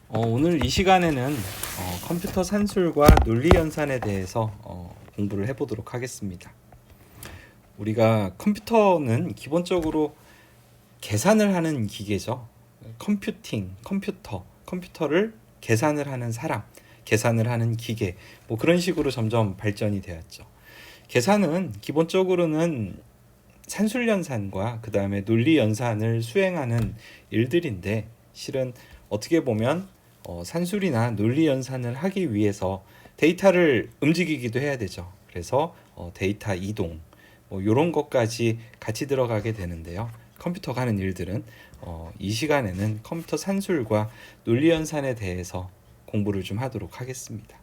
오늘 이 시간에는 컴퓨터 산술과 논리 연산에 대해서 공부를 해보도록 하겠습니다. 우리가 컴퓨터는 기본적으로 계산을 하는 기계죠. 컴퓨터를 계산을 하는 사람, 계산을 하는 기계, 뭐 그런 식으로 점점 발전이 되었죠. 계산은 기본적으로는 산술 연산과 그 다음에 논리 연산을 수행하는 일들인데, 실은 어떻게 보면 산술이나 논리 연산을 하기 위해서 데이터를 움직이기도 해야 되죠. 그래서 데이터 이동 뭐 이런 것까지 같이 들어가게 되는데요. 컴퓨터가 하는 일들은 이 시간에는 컴퓨터 산술과 논리 연산에 대해서 공부를 좀 하도록 하겠습니다.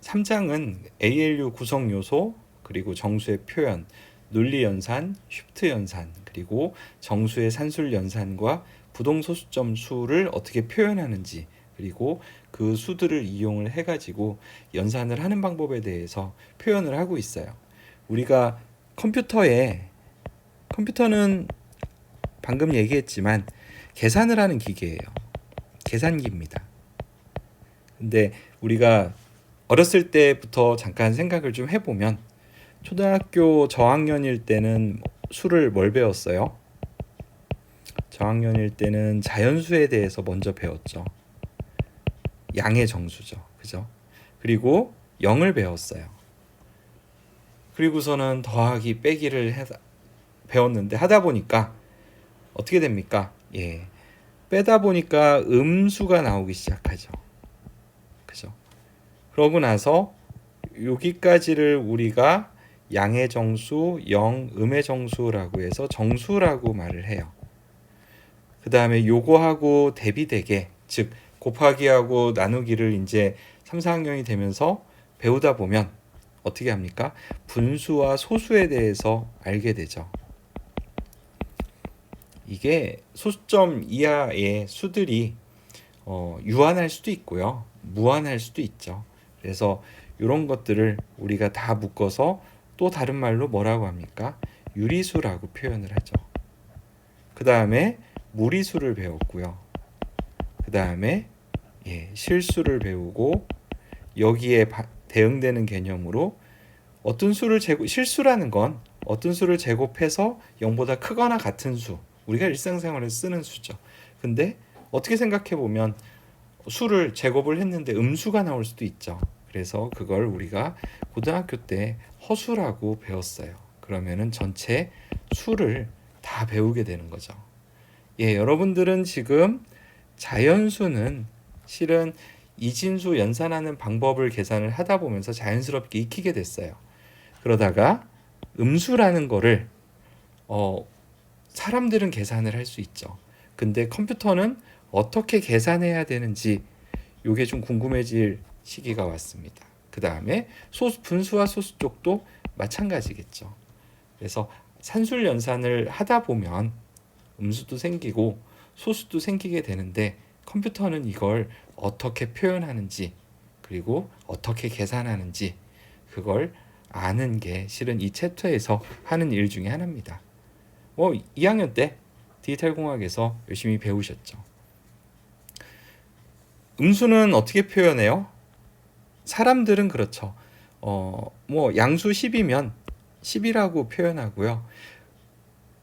3장은 ALU 구성 요소, 그리고 정수의 표현, 논리 연산, 슈프트 연산, 그리고 정수의 산술 연산과 부동 소수점 수를 어떻게 표현하는지, 그리고 그 수들을 이용을 해가지고 연산을 하는 방법에 대해서 표현을 하고 있어요. 우리가 컴퓨터는 방금 얘기했지만 계산을 하는 기계예요. 계산기입니다. 근데 우리가 어렸을 때부터 잠깐 생각을 좀 해보면, 초등학교 저학년일 때는 수를 뭘 배웠어요? 저학년일 때는 자연수에 대해서 먼저 배웠죠. 양의 정수죠. 그죠? 그리고 0을 배웠어요. 그리고서는 더하기 빼기를 배웠는데, 하다 보니까 어떻게 됩니까? 빼다 보니까 음수가 나오기 시작하죠. 그죠? 그러고 나서 여기까지를 우리가 양의 정수, 0, 음의 정수라고 해서 정수라고 말을 해요. 그 다음에 요거하고 대비되게, 즉 곱하기하고 나누기를 이제 3, 4학년이 되면서 배우다 보면 어떻게 합니까? 분수와 소수에 대해서 알게 되죠. 이게 소수점 이하의 수들이 유한할 수도 있고요, 무한할 수도 있죠. 그래서 이런 것들을 우리가 다 묶어서 또 다른 말로 뭐라고 합니까? 유리수라고 표현을 하죠. 그 다음에 무리수를 배웠고요. 그 다음에 실수를 배우고, 여기에 대응되는 개념으로 실수라는 건 어떤 수를 제곱해서 0보다 크거나 같은 수, 우리가 일상생활에 쓰는 수죠. 근데 어떻게 생각해 보면 수를 제곱을 했는데 음수가 나올 수도 있죠. 그래서 그걸 우리가 고등학교 때 허수라고 배웠어요. 그러면은 전체 수를 다 배우게 되는 거죠. 여러분들은 지금 자연수는 실은 이진수 연산하는 방법을 계산을 하다 보면서 자연스럽게 익히게 됐어요. 그러다가 음수라는 거를 사람들은 계산을 할 수 있죠. 근데 컴퓨터는 어떻게 계산해야 되는지, 이게 좀 궁금해질 시기가 왔습니다. 그 다음에 분수와 소수 쪽도 마찬가지겠죠. 그래서 산술 연산을 하다 보면 음수도 생기고 소수도 생기게 되는데, 컴퓨터는 이걸 어떻게 표현하는지, 그리고 어떻게 계산하는지, 그걸 아는 게 실은 이 챕터에서 하는 일 중에 하나입니다. 2학년 때 디지털 공학에서 열심히 배우셨죠. 음수는 어떻게 표현해요? 사람들은 그렇죠. 양수 10이면 10이라고 표현하고요.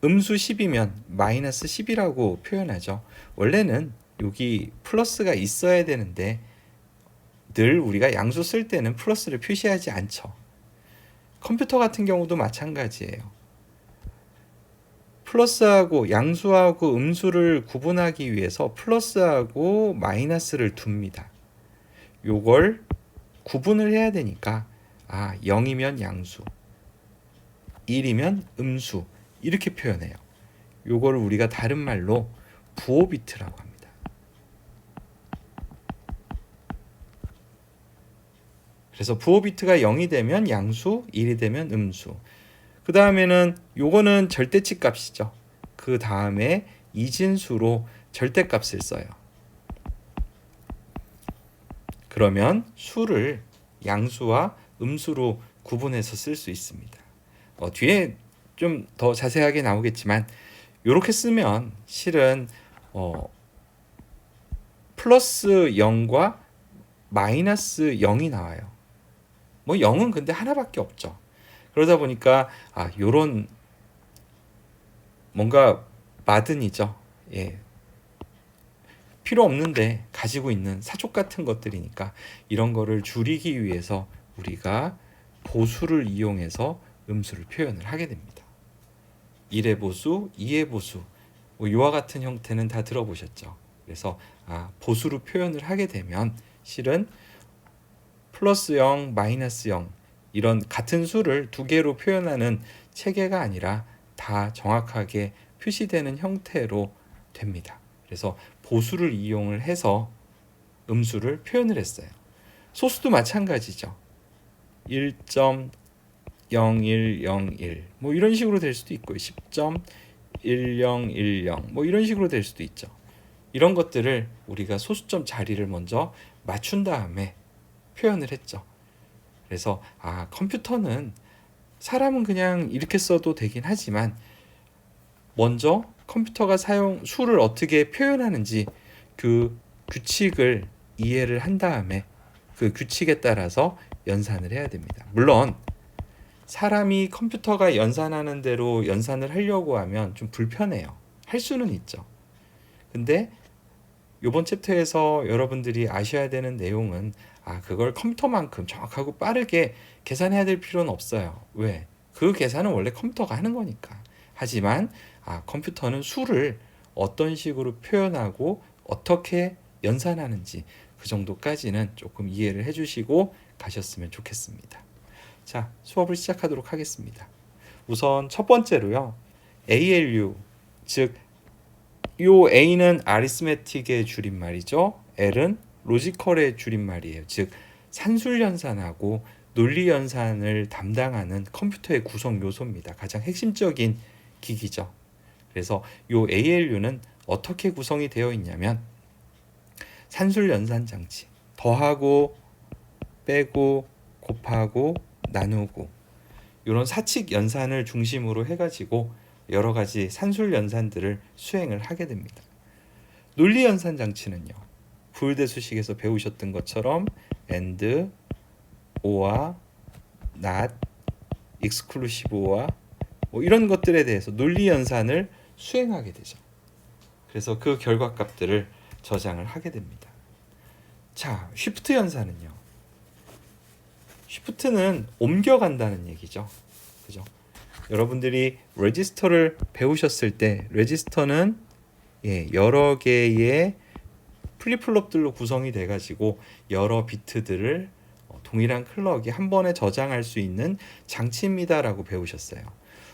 음수 10이면 마이너스 10이라고 표현하죠. 원래는 여기 플러스가 있어야 되는데, 늘 우리가 양수 쓸 때는 플러스를 표시하지 않죠. 컴퓨터 같은 경우도 마찬가지예요. 플러스하고 양수하고 음수를 구분하기 위해서 플러스하고 마이너스를 둡니다. 요걸 구분을 해야 되니까 0이면 양수, 1이면 음수, 이렇게 표현해요. 요거를 우리가 다른 말로 부호 비트라고 합니다. 그래서 부호 비트가 0이 되면 양수, 1이 되면 음수. 그 다음에는 요거는 절대치 값이죠. 그 다음에 이진수로 절대값을 써요. 그러면 수를 양수와 음수로 구분해서 쓸 수 있습니다. 뒤에 좀 더 자세하게 나오겠지만, 이렇게 쓰면 실은 플러스 0과 마이너스 0이 나와요. 뭐 0은 근데 하나밖에 없죠. 그러다 보니까 요런 뭔가 마든이죠. 예. 필요 없는데 가지고 있는 사족 같은 것들이니까 이런 거를 줄이기 위해서 우리가 보수를 이용해서 음수를 표현을 하게 됩니다. 1의 보수, 2의 보수, 뭐 이와 같은 형태는 다 들어보셨죠. 그래서 보수로 표현을 하게 되면 실은 플러스 0, 마이너스 0 이런 같은 수를 두 개로 표현하는 체계가 아니라 다 정확하게 표시되는 형태로 됩니다. 그래서 보수를 이용을 해서 음수를 표현을 했어요. 소수도 마찬가지죠. 1.0101 뭐 이런 식으로 될 수도 있고요. 10.1010 뭐 이런 식으로 될 수도 있죠. 이런 것들을 우리가 소수점 자리를 먼저 맞춘 다음에 표현을 했죠. 그래서 컴퓨터는 사람은 그냥 이렇게 써도 되긴 하지만 먼저 컴퓨터가 수를 어떻게 표현하는지 그 규칙을 이해를 한 다음에 그 규칙에 따라서 연산을 해야 됩니다. 물론 사람이 컴퓨터가 연산하는 대로 연산을 하려고 하면 좀 불편해요. 할 수는 있죠. 근데 이번 챕터에서 여러분들이 아셔야 되는 내용은 그걸 컴퓨터만큼 정확하고 빠르게 계산해야 될 필요는 없어요. 왜? 그 계산은 원래 컴퓨터가 하는 거니까. 하지만 컴퓨터는 수를 어떤 식으로 표현하고 어떻게 연산하는지 그 정도까지는 조금 이해를 해주시고 가셨으면 좋겠습니다. 자, 수업을 시작하도록 하겠습니다. 우선 첫 번째로요. ALU, 즉 요 A는 아리스메틱의 줄임말이죠. L은 로지컬의 줄임말이에요. 즉 산술연산하고 논리연산을 담당하는 컴퓨터의 구성 요소입니다. 가장 핵심적인 기기죠. 그래서 요 ALU는 어떻게 구성이 되어 있냐면 산술연산 장치, 더하고 빼고 곱하고 나누고 이런 사칙 연산을 중심으로 해가지고 여러 가지 산술 연산들을 수행을 하게 됩니다. 논리 연산 장치는요. 부율대 수식에서 배우셨던 것처럼 and, or와 not, exclusive와 뭐 이런 것들에 대해서 논리 연산을 수행하게 되죠. 그래서 그 결과값들을 저장을 하게 됩니다. 자, 쉬프트 연산은요. 쉬프트는 옮겨간다는 얘기죠. 그죠? 여러분들이 레지스터를 배우셨을 때 레지스터는 여러 개의 플립플롭들로 구성이 돼가지고 여러 비트들을 동일한 클럭이 한 번에 저장할 수 있는 장치입니다라고 배우셨어요.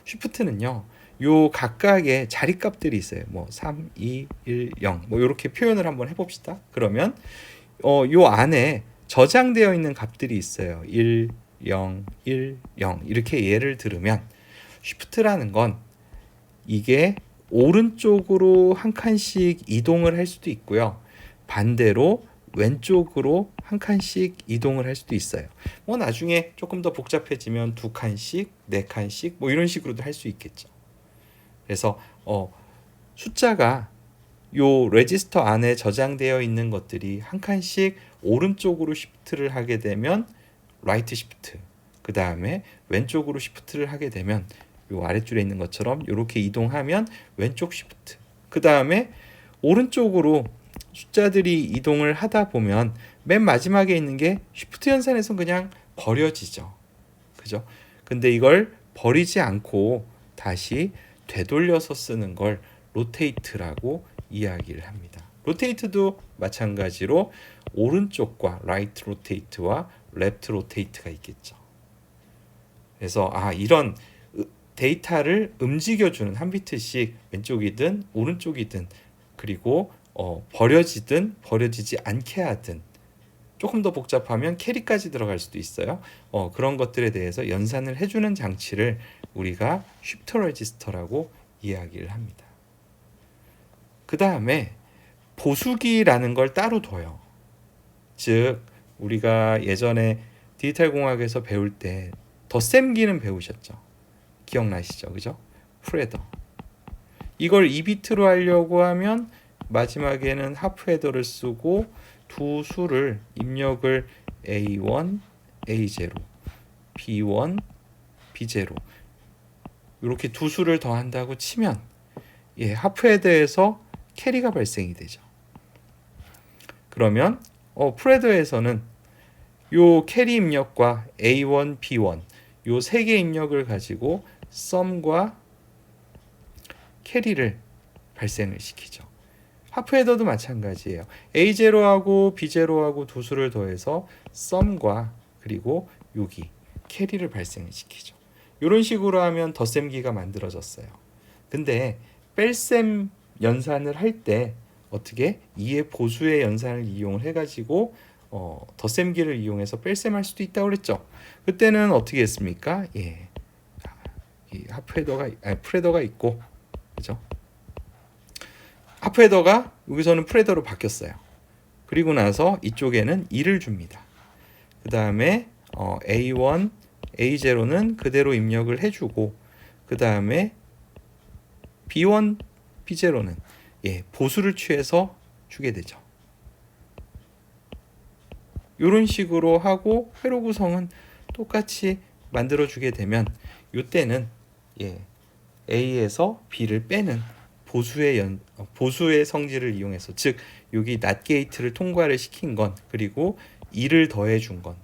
쉬프트는요. 요 각각의 자리값들이 있어요. 뭐 3, 2, 1, 0 뭐 이렇게 표현을 한번 해봅시다. 그러면 요 안에 저장되어 있는 값들이 있어요. 1, 0, 1, 0 이렇게 예를 들으면 쉬프트라는 건 이게 오른쪽으로 한 칸씩 이동을 할 수도 있고요. 반대로 왼쪽으로 한 칸씩 이동을 할 수도 있어요. 뭐 나중에 조금 더 복잡해지면 두 칸씩, 네 칸씩 뭐 이런 식으로도 할 수 있겠죠. 그래서 숫자가 요 레지스터 안에 저장되어 있는 것들이 한 칸씩 오른쪽으로 시프트를 하게 되면 라이트 시프트, 그 다음에 왼쪽으로 시프트를 하게 되면 요 아랫줄에 있는 것처럼 이렇게 이동하면 왼쪽 시프트, 그 다음에 오른쪽으로 숫자들이 이동을 하다 보면 맨 마지막에 있는 게 시프트 연산에서 그냥 버려지죠. 그죠? 근데 이걸 버리지 않고 다시 되돌려서 쓰는 걸 로테이트라고 이야기를 합니다. 로테이트도 마찬가지로 오른쪽과 라이트 로테이트와 랩트 로테이트가 있겠죠. 그래서 이런 데이터를 움직여주는 한 비트씩 왼쪽이든 오른쪽이든 그리고 버려지든 버려지지 않게 하든 조금 더 복잡하면 캐리까지 들어갈 수도 있어요. 그런 것들에 대해서 연산을 해주는 장치를 우리가 쉬프트 레지스터라고 이야기를 합니다. 그 다음에 보수기라는 걸 따로 둬요. 즉 우리가 예전에 디지털 공학에서 배울 때 덧셈기는 배우셨죠. 기억나시죠? 그죠? 프레더. 이걸 2비트로 하려고 하면 마지막에는 하프 헤더를 쓰고 두 수를 입력을 A1, A0, B1, B0 이렇게 두 수를 더한다고 치면 하프 헤더에서 캐리가 발생이 되죠. 그러면 풀헤더에서는 요 캐리 입력과 A1, B1 요 세 개 입력을 가지고 썸과 캐리를 발생을 시키죠. 하프 헤더도 마찬가지예요. A0하고 B0하고 두 수를 더해서 썸과 그리고 여기 캐리를 발생을 시키죠. 이런 식으로 하면 덧셈기가 만들어졌어요. 근데 뺄셈 연산을 할 때 어떻게 2의 보수의 연산을 이용을 해가지고 덧셈기를 이용해서 뺄셈할 수도 있다고 그랬죠. 그때는 어떻게 했습니까? 이 풀헤더가 있고, 그죠? 하프헤더가 여기서는 풀헤더로 바뀌었어요. 그리고 나서 이쪽에는 2를 줍니다. 그 다음에 A1, A0는 그대로 입력을 해주고, 그 다음에 B1, B0는 보수를 취해서 주게 되죠. 이런 식으로 하고 회로 구성은 똑같이 만들어 주게 되면 이때는 A에서 B를 빼는 보수의 성질을 이용해서, 즉 여기 낫 게이트를 통과를 시킨 건 그리고 2를 더해 준 건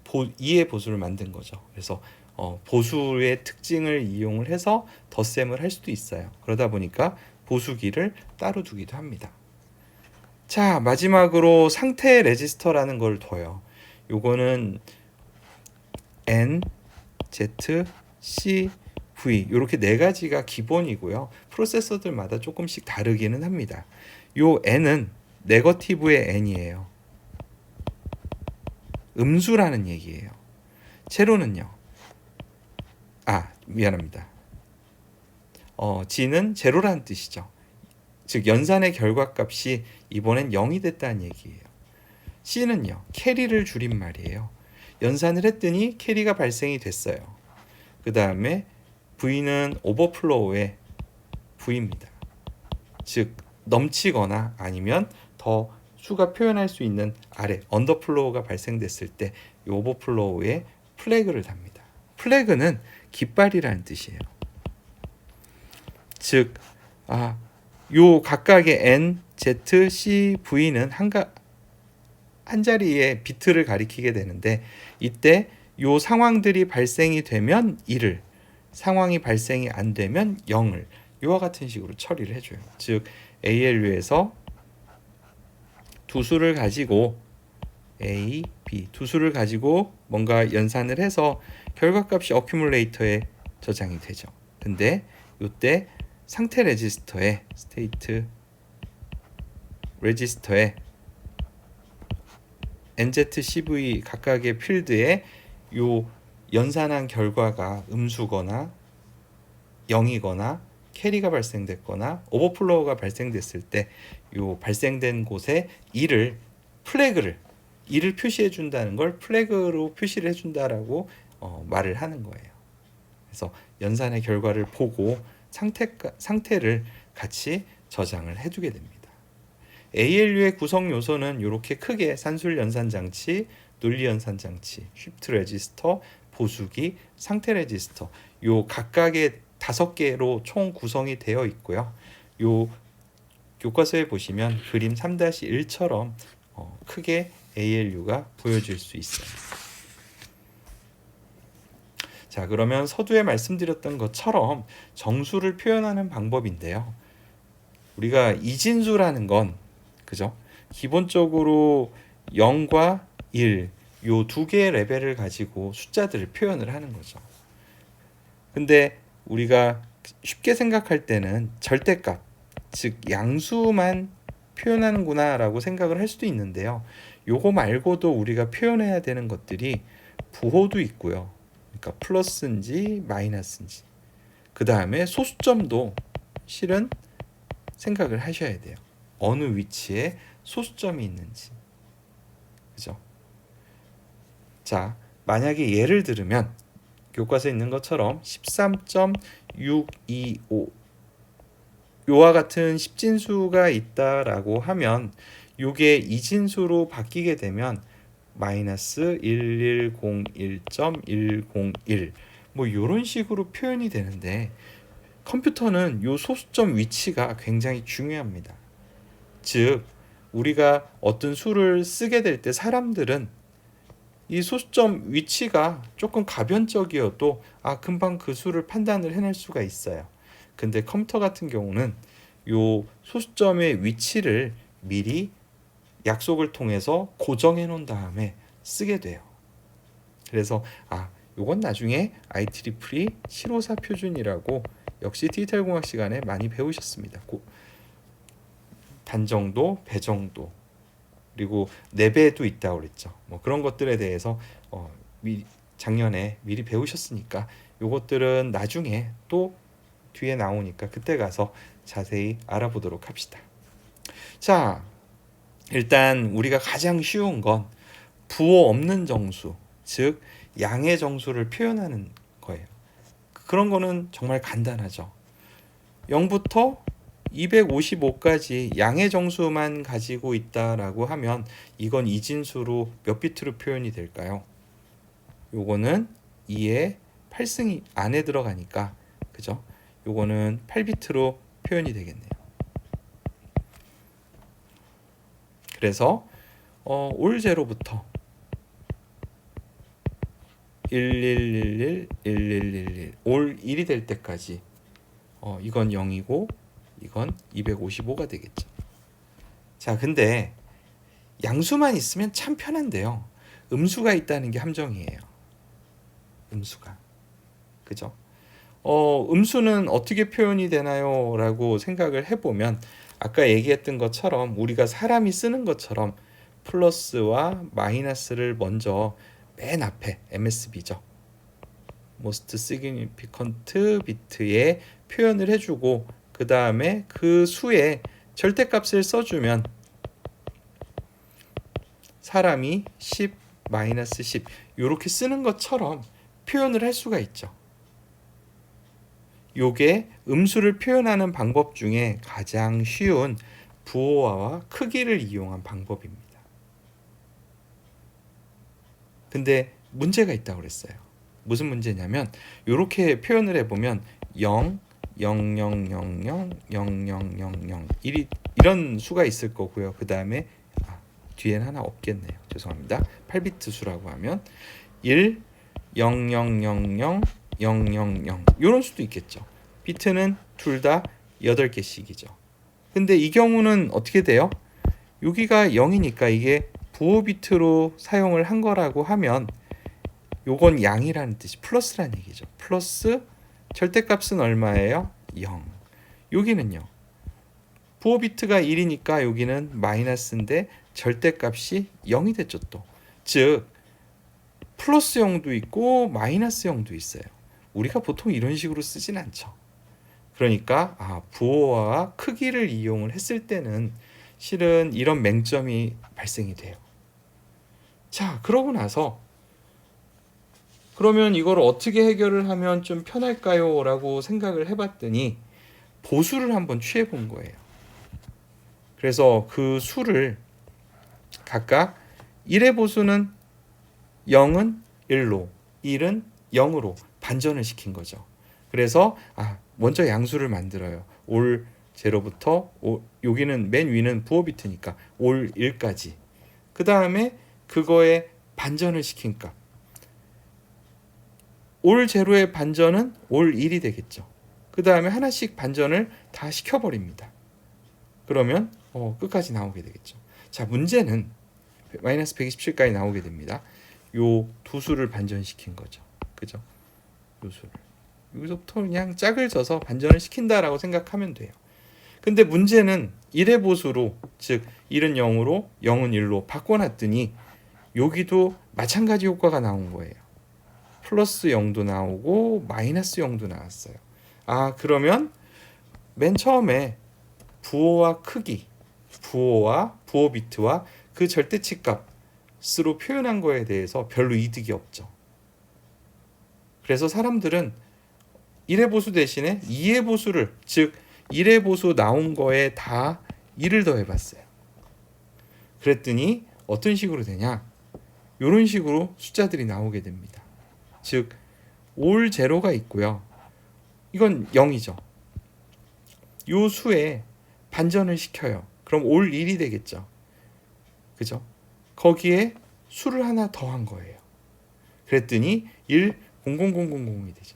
2의 보수를 만든 거죠. 그래서 보수의 특징을 이용을 해서 덧셈을 할 수도 있어요. 그러다 보니까 보수기를 따로 두기도 합니다. 자, 마지막으로 상태 레지스터라는 걸 둬요. 요거는 N, Z, C, V 이렇게 네 가지가 기본이고요. 프로세서들마다 조금씩 다르기는 합니다. 요 N은 네거티브의 N이에요. 음수라는 얘기예요. 제로는요. 미안합니다. G는 제로라는 뜻이죠. 즉 연산의 결과값이 이번엔 0이 됐다는 얘기예요. C는요. 캐리를 줄인 말이에요. 연산을 했더니 캐리가 발생이 됐어요. 그 다음에 V는 오버플로우의 V입니다. 즉 넘치거나 아니면 더 수가 표현할 수 있는 아래 언더플로우가 발생됐을 때 이 오버플로우에 플래그를 답니다. 플래그는 깃발이라는 뜻이에요. 즉 요 각각의 N, Z, C, V는 한 자리의 비트를 가리키게 되는데, 이때 요 상황들이 발생이 되면 1을, 상황이 발생이 안 되면 0을 이와 같은 식으로 처리를 해줘요. 즉 ALU에서 두 수를 가지고 A, B 두 수를 가지고 뭔가 연산을 해서 결과값이 어큐뮬레이터에 저장이 되죠. 근데 이때 상태 레지스터에 스테이트 레지스터에 NZ, CV 각각의 필드에 요 연산한 결과가 음수거나 0이거나 캐리가 발생됐거나 오버플로우가 발생됐을 때 요 발생된 곳에 2를 표시해 준다는 걸 플래그로 표시를 해 준다라고 말을 하는 거예요. 그래서 연산의 결과를 보고 상태를 같이 저장을 해 두게 됩니다. ALU의 구성 요소는 이렇게 크게 산술 연산 장치, 논리 연산 장치, 쉬프트 레지스터, 보수기, 상태 레지스터 요 각각의 5개로 총 구성이 되어 있고요. 요 교과서에 보시면 그림 3-1처럼 크게 ALU가 보여질 수 있어요. 자, 그러면 서두에 말씀드렸던 것처럼 정수를 표현하는 방법인데요. 우리가 이진수라는 건 그죠? 기본적으로 0과 1 요 두 개의 레벨을 가지고 숫자들을 표현을 하는 거죠. 근데 우리가 쉽게 생각할 때는 절대값, 즉 양수만 표현하는구나 라고 생각을 할 수도 있는데요. 요거 말고도 우리가 표현해야 되는 것들이 부호도 있고요. 그러니까 플러스인지 마이너스인지, 그 다음에 소수점도 실은 생각을 하셔야 돼요. 어느 위치에 소수점이 있는지. 그죠? 자, 만약에 예를 들면 교과서에 있는 것처럼 13.625 요와 같은 10진수가 있다라고 하면 요게 이진수로 바뀌게 되면 마이너스 1101.101 뭐 요런 식으로 표현이 되는데, 컴퓨터는 요 소수점 위치가 굉장히 중요합니다. 즉 우리가 어떤 수를 쓰게 될 때 사람들은 이 소수점 위치가 조금 가변적이어도 금방 그 수를 판단을 해낼 수가 있어요. 근데 컴퓨터 같은 경우는 요 소수점의 위치를 미리 약속을 통해서 고정해 놓은 다음에 쓰게 돼요. 그래서 요건 나중에 IEEE 754 표준이라고 역시 디지털 공학 시간에 많이 배우셨습니다. 단정도, 배정도, 그리고 내배도 있다고 그랬죠. 뭐 그런 것들에 대해서 작년에 미리 배우셨으니까 요것들은 나중에 또 뒤에 나오니까 그때 가서 자세히 알아보도록 합시다. 자, 일단 우리가 가장 쉬운 건 부호 없는 정수, 즉 양의 정수를 표현하는 거예요. 그런 거는 정말 간단하죠. 0부터 255까지 양의 정수만 가지고 있다라고 하면 이건 이진수로 몇 비트로 표현이 될까요? 요거는 2의 8승이 안에 들어가니까, 그죠? 요거는 8비트로 표현이 되겠네요. 그래서 올 제로부터 1111 1111 올 1이 될 때까지 이건 0이고 이건 255가 되겠죠. 자, 근데 양수만 있으면 참 편한데요. 음수가 있다는 게 함정이에요. 음수가. 그죠? 음수는 어떻게 표현이 되나요? 라고 생각을 해보면 아까 얘기했던 것처럼 우리가 사람이 쓰는 것처럼 플러스와 마이너스를 먼저 맨 앞에 MSB죠. Most Significant Bit에 표현을 해주고 그 다음에 그 수에 절대값을 써주면 사람이 10, 마이너스 10 이렇게 쓰는 것처럼 표현을 할 수가 있죠. 요게 음수를 표현하는 방법 중에 가장 쉬운 부호화와 크기를 이용한 방법입니다. 근데 문제가 있다고 그랬어요. 무슨 문제냐면 이렇게 표현을 해보면 0, 0, 0, 0, 0, 0, 0, 0, 0 이런 수가 있을 거고요. 그 다음에 뒤엔 하나 없겠네요. 죄송합니다. 8비트 수라고 하면 1, 0, 0, 0, 0, 0, 0, 0 이런 수도 있겠죠. 비트는 둘 다 8개씩이죠. 근데 이 경우는 어떻게 돼요? 여기가 0이니까 이게 부호 비트로 사용을 한 거라고 하면 요건 양이라는 뜻이 플러스라는 얘기죠. 플러스 절대값은 얼마예요? 0. 여기는요. 부호 비트가 1이니까 여기는 마이너스인데 절대값이 0이 됐죠 또. 즉 플러스 0도 있고 마이너스 0도 있어요. 우리가 보통 이런 식으로 쓰진 않죠. 그러니까 부호와 크기를 이용을 했을 때는 실은 이런 맹점이 발생이 돼요. 자, 그러고 나서 그러면 이걸 어떻게 해결을 하면 좀 편할까요? 라고 생각을 해봤더니 보수를 한번 취해본 거예요. 그래서 그 수를 각각 1의 보수는 0은 1로 1은 0으로 반전을 시킨 거죠. 그래서 먼저 양수를 만들어요. 올 0부터 여기는 맨 위는 부호 비트니까 올 1까지. 그 다음에 그거에 반전을 시킨 값. 올 0의 반전은 올 1이 되겠죠. 그 다음에 하나씩 반전을 다 시켜버립니다. 그러면 끝까지 나오게 되겠죠. 자, 문제는 마이너스 127까지 나오게 됩니다. 요 두 수를 반전시킨 거죠. 그죠? 요 수를. 여기서부터 그냥 짝을 져서 반전을 시킨다라고 생각하면 돼요. 근데 문제는 1의 보수로, 즉 1은 0으로 0은 1로 바꿔놨더니 여기도 마찬가지 효과가 나온 거예요. 플러스 0도 나오고 마이너스 0도 나왔어요. 그러면 맨 처음에 부호와 크기, 부호 비트와 그 절대치 값으로 표현한 거에 대해서 별로 이득이 없죠. 그래서 사람들은 1의 보수 대신에 2의 보수를, 즉 1의 보수 나온 거에 다 1을 더해봤어요. 그랬더니 어떤 식으로 되냐? 이런 식으로 숫자들이 나오게 됩니다. 즉 올 제로가 있고요. 이건 0이죠. 요 수에 반전을 시켜요. 그럼 올 1이 되겠죠. 그죠? 거기에 수를 하나 더한 거예요. 그랬더니 1, 00000이 되죠.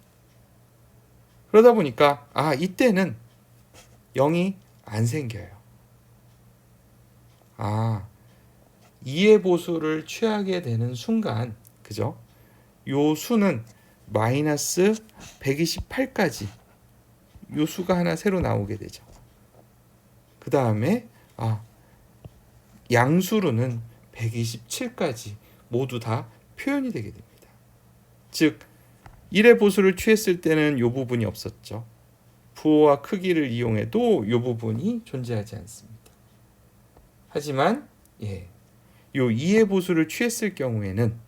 그러다 보니까 이때는 0이 안 생겨요. 2의 보수를 취하게 되는 순간, 그죠? 요 수는 마이너스 128까지 요 수가 하나 새로 나오게 되죠. 그 다음에 양수로는 127까지 모두 다 표현이 되게 됩니다. 즉 1의 보수를 취했을 때는 요 부분이 없었죠. 부호와 크기를 이용해도 요 부분이 존재하지 않습니다. 하지만 요 2의 보수를 취했을 경우에는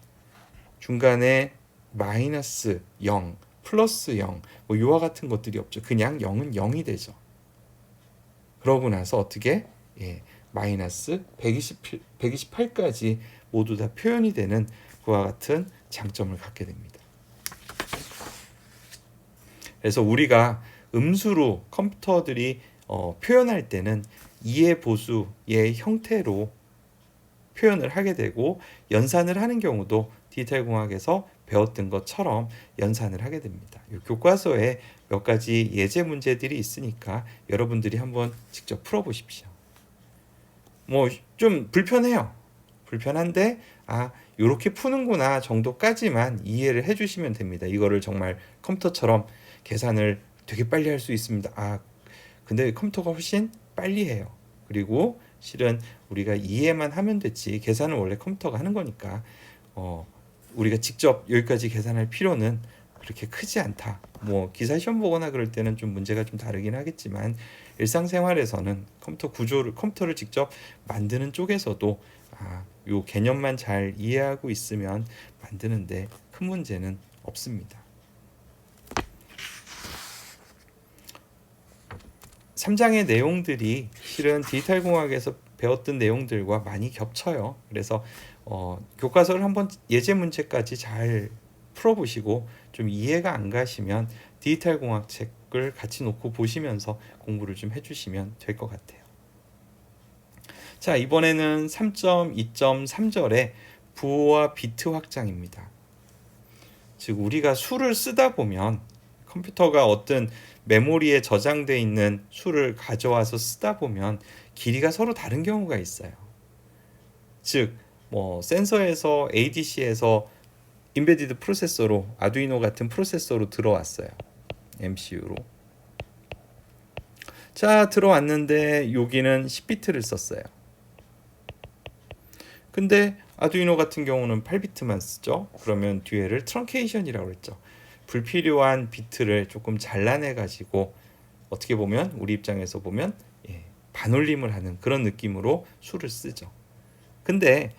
중간에 마이너스 0, 플러스 0 요와 같은 것들이 없죠. 그냥 0은 0이 되죠. 그러고 나서 어떻게 마이너스 128까지 모두 다 표현이 되는 그와 같은 장점을 갖게 됩니다. 그래서 우리가 음수로 컴퓨터들이 표현할 때는 2의 보수의 형태로 표현을 하게 되고 연산을 하는 경우도 디지털 공학에서 배웠던 것처럼 연산을 하게 됩니다. 이 교과서에 몇 가지 예제 문제들이 있으니까 여러분들이 한번 직접 풀어보십시오. 좀 불편해요. 불편한데 이렇게 푸는구나 정도까지만 이해를 해주시면 됩니다. 이거를 정말 컴퓨터처럼 계산을 되게 빨리 할 수 있습니다. 근데 컴퓨터가 훨씬 빨리 해요. 그리고 실은 우리가 이해만 하면 됐지 계산은 원래 컴퓨터가 하는 거니까 우리가 직접 여기까지 계산할 필요는 그렇게 크지 않다. 기사 시험 보거나 그럴 때는 좀 문제가 좀 다르긴 하겠지만 일상생활에서는 컴퓨터를 직접 만드는 쪽에서도 요 개념만 잘 이해하고 있으면 만드는데 큰 문제는 없습니다. 3장의 내용들이 실은 디지털 공학에서 배웠던 내용들과 많이 겹쳐요. 그래서 교과서를 한번 예제 문제까지 잘 풀어보시고 좀 이해가 안 가시면 디지털 공학 책을 같이 놓고 보시면서 공부를 좀 해주시면 될 것 같아요. 자, 이번에는 3.2.3절의 부호와 비트 확장입니다. 즉 우리가 수를 쓰다 보면 컴퓨터가 어떤 메모리에 저장되어 있는 수를 가져와서 쓰다 보면 길이가 서로 다른 경우가 있어요. 즉 센서에서 ADC에서 인베디드 프로세서로 아두이노 같은 프로세서로 들어왔어요. MCU로. 자, 들어왔는데 여기는 10비트를 썼어요. 근데 아두이노 같은 경우는 8비트만 쓰죠. 그러면 뒤에를 트렁케이션이라고 했죠. 불필요한 비트를 조금 잘라내 가지고 어떻게 보면 우리 입장에서 보면 반올림을 하는 그런 느낌으로 수를 쓰죠. 근데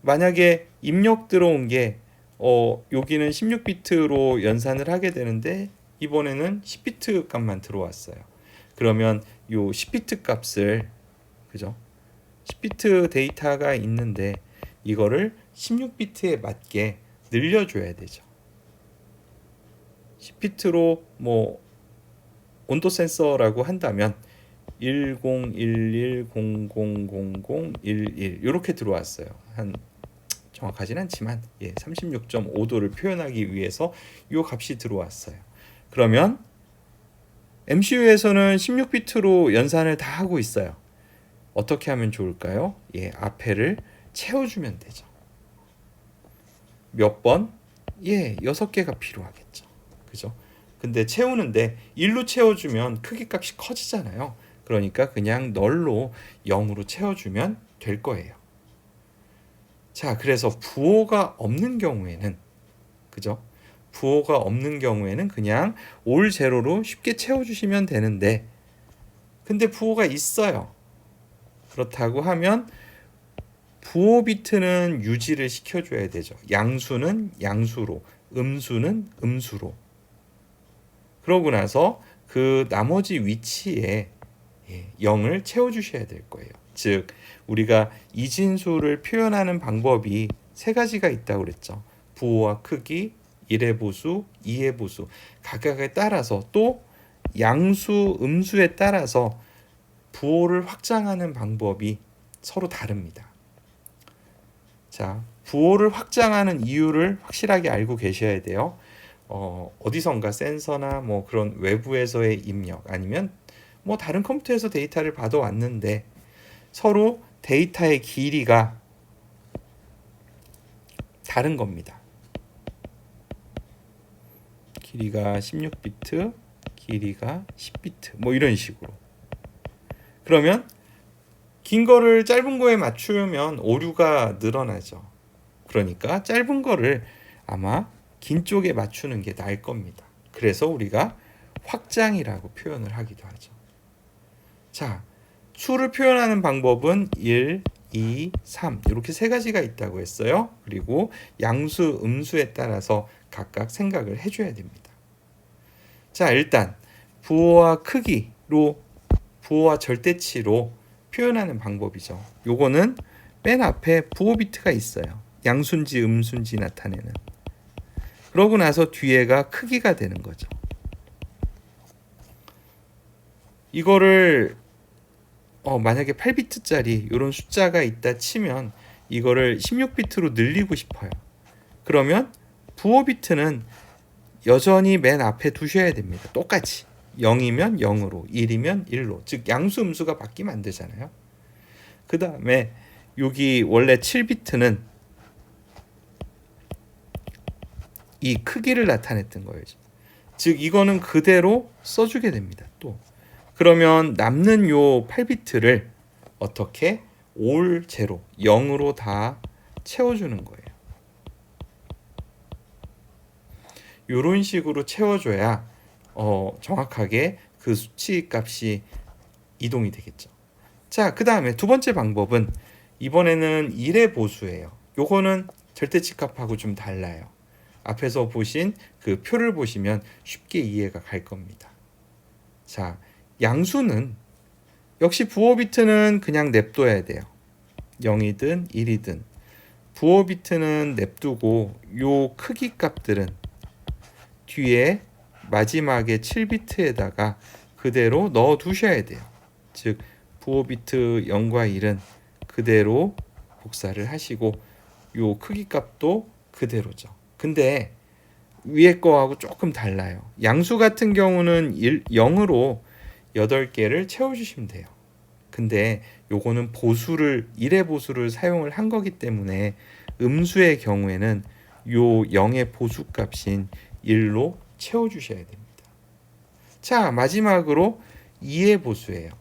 만약에 입력 들어온 게 여기는 16비트로 연산을 하게 되는데 이번에는 10비트 값만 들어왔어요. 그러면 요 10비트 값을 그죠? 10비트 데이터가 있는데 이거를 16비트에 맞게 늘려줘야 되죠. 10비트로 온도 센서라고 한다면 1011000011 이렇게 들어왔어요. 정확하진 않지만 36.5도를 표현하기 위해서 이 값이 들어왔어요. 그러면 MCU에서는 16비트로 연산을 다 하고 있어요. 어떻게 하면 좋을까요? 앞에를 채워주면 되죠. 몇 번? 6개가 필요하겠죠. 그죠? 근데 채우는데 1로 채워주면 크기 값이 커지잖아요. 그러니까 그냥 널로 0으로 채워주면 될 거예요. 자, 그래서 부호가 없는 경우에는 그죠? 부호가 없는 경우에는 그냥 올 제로로 쉽게 채워주시면 되는데 근데 부호가 있어요. 그렇다고 하면 부호 비트는 유지를 시켜줘야 되죠. 양수는 양수로, 음수는 음수로. 그러고 나서 그 나머지 위치에 0을 채워주셔야 될 거예요. 즉 우리가 이진수를 표현하는 방법이 세 가지가 있다고 그랬죠. 부호와 크기, 1의 보수, 2의 보수 각각에 따라서 또 양수, 음수에 따라서 부호를 확장하는 방법이 서로 다릅니다. 자, 부호를 확장하는 이유를 확실하게 알고 계셔야 돼요. 어디선가 센서나 뭐 그런 외부에서의 입력 아니면 뭐 다른 컴퓨터에서 데이터를 받아왔는데 서로 데이터의 길이가 다른 겁니다. 길이가 16비트, 길이가 10비트 뭐 이런 식으로. 그러면 긴 거를 짧은 거에 맞추면 오류가 늘어나죠. 그러니까 짧은 거를 아마 긴 쪽에 맞추는 게 나을 겁니다. 그래서 우리가 확장이라고 표현을 하기도 하죠. 자, 수를 표현하는 방법은 1, 2, 3 이렇게 세 가지가 있다고 했어요. 그리고 양수, 음수에 따라서 각각 생각을 해줘야 됩니다. 자, 일단 부호와 크기로 부호와 절대치로 표현하는 방법이죠. 요거는 맨 앞에 부호 비트가 있어요. 양수인지 음수인지 나타내는. 그러고 나서 뒤에가 크기가 되는 거죠. 이거를 만약에 8비트짜리 이런 숫자가 있다 치면 이거를 16비트로 늘리고 싶어요. 그러면 부호 비트는 여전히 맨 앞에 두셔야 됩니다. 똑같이 0이면 0으로 1이면 1로 즉 양수 음수가 바뀌면 안 되잖아요. 그 다음에 여기 원래 7비트는 이 크기를 나타냈던 거예요. 즉 이거는 그대로 써주게 됩니다. 또 그러면 남는 요 8비트를 어떻게 올 제로 0으로 다 채워주는 거예요. 이런 식으로 채워줘야 정확하게 그 수치 값이 이동이 되겠죠. 자, 그 다음에 두 번째 방법은 이번에는 1의 보수예요. 요거는 절대치 값하고 좀 달라요. 앞에서 보신 그 표를 보시면 쉽게 이해가 갈 겁니다. 자, 양수는 역시 부호 비트는 그냥 냅둬야 돼요. 0이든 1이든 부호 비트는 냅두고 요 크기 값들은 뒤에 마지막에 7비트에다가 그대로 넣어 두셔야 돼요. 즉 부호 비트 0과 1은 그대로 복사를 하시고 요 크기 값도 그대로죠. 근데 위에 거하고 조금 달라요. 양수 같은 경우는 0으로 8개를 채워주시면 돼요. 근데 요거는 보수를 1의 보수를 사용을 한 거기 때문에 음수의 경우에는 요 0의 보수 값인 1로 채워주셔야 됩니다. 자, 마지막으로 2의 보수예요.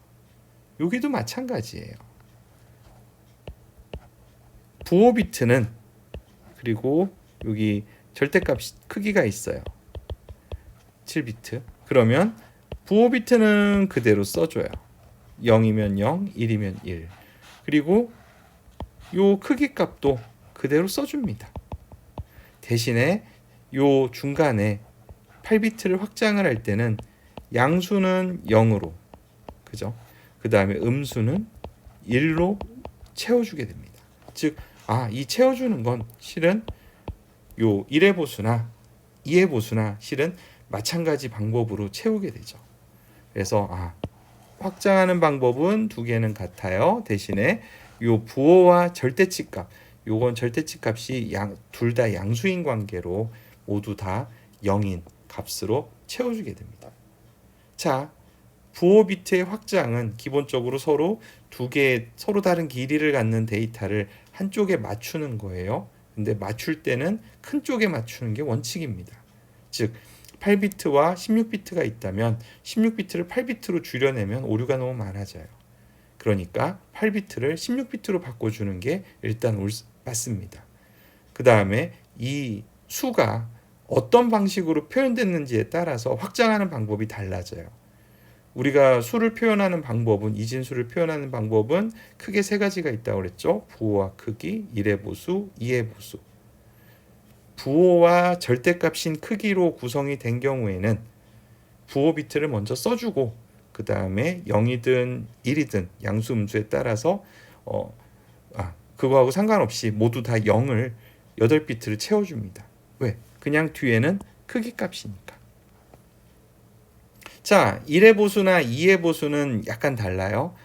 여기도 마찬가지예요. 부호 비트는 그리고 여기 절대값 크기가 있어요. 7비트. 그러면 부호 비트는 그대로 써줘요. 0이면 0, 1이면 1. 그리고 요 크기 값도 그대로 써줍니다. 대신에 요 중간에 8비트를 확장을 할 때는 양수는 0으로, 그죠? 그 다음에 음수는 1로 채워주게 됩니다. 즉, 이 채워주는 건 실은 요 1의 보수나 2의 보수나 실은 마찬가지 방법으로 채우게 되죠. 그래서 확장하는 방법은 두 개는 같아요. 대신에 요 부호와 절대치 값, 요건 절대치 값이 둘 다 양수인 관계로 모두 다 0인 값으로 채워주게 됩니다. 자, 부호 비트의 확장은 기본적으로 서로 두 개의 서로 다른 길이를 갖는 데이터를 한쪽에 맞추는 거예요. 근데 맞출 때는 큰 쪽에 맞추는 게 원칙입니다. 즉 8비트와 16비트가 있다면 16비트를 8비트로 줄여내면 오류가 너무 많아져요. 그러니까 8비트를 16비트로 바꿔주는 게 일단 맞습니다. 그 다음에 이 수가 어떤 방식으로 표현됐는지에 따라서 확장하는 방법이 달라져요. 우리가 수를 표현하는 방법은 이진수를 표현하는 방법은 크게 세 가지가 있다고 그랬죠. 부호와 크기, 1의 보수, 2의 보수. 부호와 절대값인 크기로 구성이 된 경우에는 부호 비트를 먼저 써주고 그 다음에 0이든 1이든 양수 음수에 따라서 그거하고 상관없이 모두 다 0을 8비트를 채워줍니다. 왜? 그냥 뒤에는 크기 값이니까. 자, 1의 보수나 2의 보수는 약간 달라요.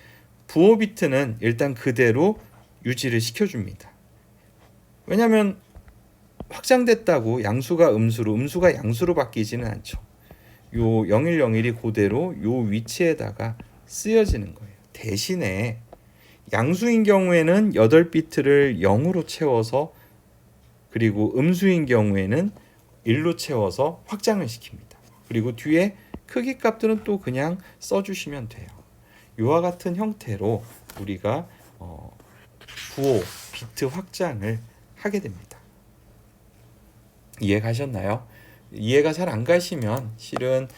부호 비트는 일단 그대로 유지를 시켜줍니다. 왜냐하면 확장됐다고 양수가 음수로, 음수가 양수로 바뀌지는 않죠. 요 0101이 그대로 요 위치에다가 쓰여지는 거예요. 대신에 양수인 경우에는 8비트를 0으로 채워서, 그리고 음수인 경우에는 1로 채워서 확장을 시킵니다. 그리고 뒤에 크기 값들은 또 그냥 써주시면 돼요. 이와 같은 형태로 우리가 부호 비트 확장을 하게 됩니다. 이해 가셨나요? 이해가 잘 안 가시면 실은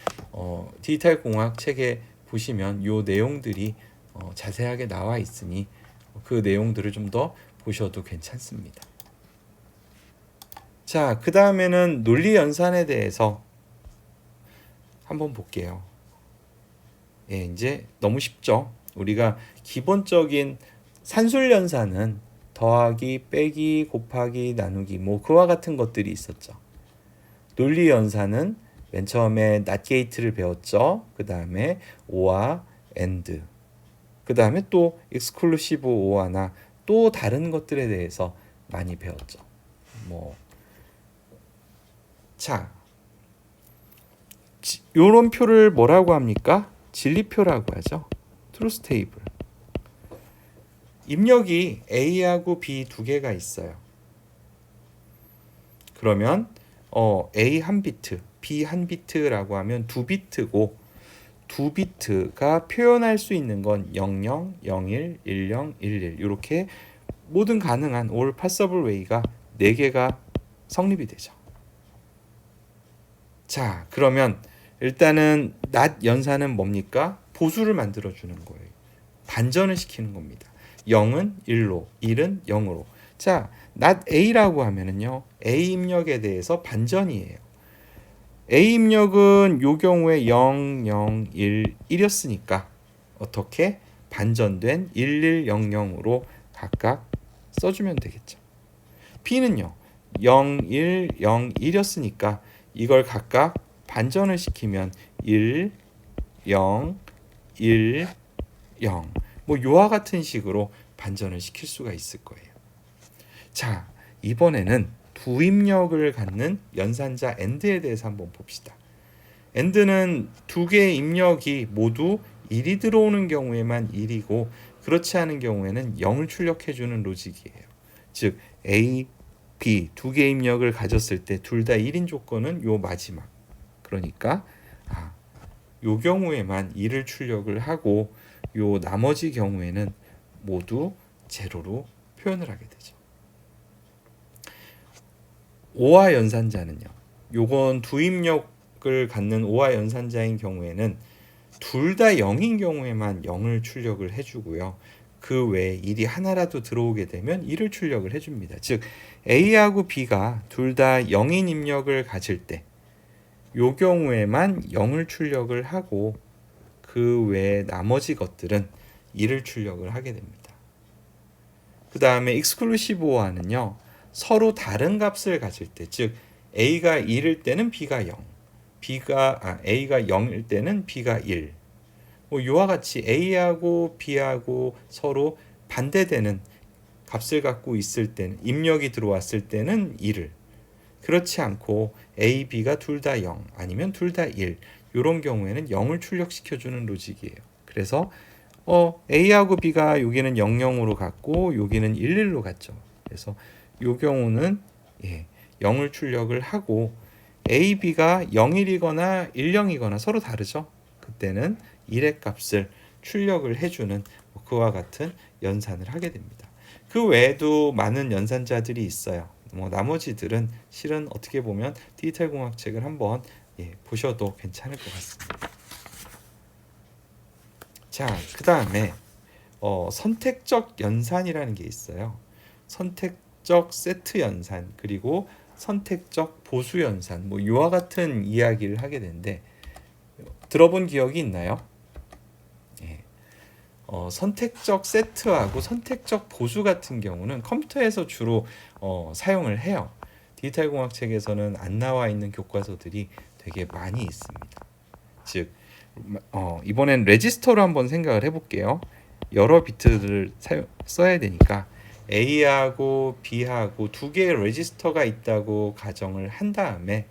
디지털 공학 책에 보시면 요 내용들이 자세하게 나와 있으니 그 내용들을 좀 더 보셔도 괜찮습니다. 자, 그 다음에는 논리 연산에 대해서 한번 볼게요. 예, 이제 너무 쉽죠? 우리가 기본적인 산술 연산은 더하기, 빼기, 곱하기, 나누기 뭐 그와 같은 것들이 있었죠. 논리 연산은 맨 처음에 낫 게이트를 배웠죠. 그 다음에 오와 엔드, 그 다음에 또 익스클루시브 오아나 또 다른 것들에 대해서 많이 배웠죠. 자, 요런 표를 뭐라고 합니까? 진리표라고 하죠. 트루스 테이블. 입력이 A하고 B 두 개가 있어요. 그러면 A 한 비트, B 한 비트라고 하면 두 비트고, 두 비트가 표현할 수 있는 건 00, 01, 10, 11 이렇게 모든 가능한 all possible way가 4개가 성립이 되죠. 자, 그러면 일단은 낫 연산은 뭡니까? 보수를 만들어주는 거예요. 반전을 시키는 겁니다. 0은 1로, 1은 0으로. 자, 낫 A라고 하면은요, A 입력에 대해서 반전이에요. A 입력은 요 경우에 0, 0, 1, 1이었으니까 어떻게? 반전된 1, 1, 0, 0으로 각각 써주면 되겠죠. B는요, 0, 1, 0, 1이었으니까 이걸 각각 반전을 시키면 1, 0, 1, 0 뭐 요와 같은 식으로 반전을 시킬 수가 있을 거예요. 자, 이번에는 두 입력을 갖는 연산자 AND에 대해서 한번 봅시다. AND는 두 개의 입력이 모두 1이 들어오는 경우에만 1이고 그렇지 않은 경우에는 0을 출력해주는 로직이에요. 즉 A, B 두 개의 입력을 가졌을 때 둘 다 1인 조건은 요 마지막. 그러니까 요 경우에만 1을 출력을 하고 요 나머지 경우에는 모두 제로로 표현을 하게 되죠. 오화 연산자는요. 요건 두 입력을 갖는 오화 연산자인 경우에는 둘 다 0인 경우에만 0을 출력을 해주고요. 그 외에 1이 하나라도 들어오게 되면 1을 출력을 해줍니다. 즉 A하고 B가 둘 다 0인 입력을 가질 때 요 경우에만 0을 출력을 하고 그 외에 나머지 것들은 1을 출력을 하게 됩니다. 그 다음에 익스클루시브 오아는요. 서로 다른 값을 가질 때, 즉 A가 1일 때는 B가 0, A가 0일 때는 B가 1. 이와 같이 A하고 B하고 서로 반대되는 값을 갖고 있을 때는, 입력이 들어왔을 때는 1을, 그렇지 않고 A, B가 둘 다 0 아니면 둘 다 1 이런 경우에는 0을 출력시켜주는 로직이에요. 그래서 A하고 B가 여기는 0, 0으로 갔고 여기는 1, 1로 갔죠. 그래서 이 경우는 0을 출력을 하고 A, B가 0, 1이거나 1, 0이거나 서로 다르죠. 그때는 1의 값을 출력을 해주는 그와 같은 연산을 하게 됩니다. 그 외에도 많은 연산자들이 있어요. 나머지들은 실은 어떻게 보면 디지털 공학책을 한번 보셔도 괜찮을 것 같습니다. 자, 그 다음에 선택적 연산이라는 게 있어요. 선택적 세트 연산 그리고 선택적 보수 연산 이와 같은 이야기를 하게 되는데 들어본 기억이 있나요? 예. 선택적 세트하고 선택적 보수 같은 경우는 컴퓨터에서 주로 사용을 해요. 디지털 공학 책에서는 안 나와 있는 교과서들이 되게 많이 있습니다. 즉 이번엔 레지스터로 한번 생각을 해볼게요. 여러 비트들을 써야 되니까 A하고 B하고 두 개의 레지스터가 있다고 가정을 한 다음에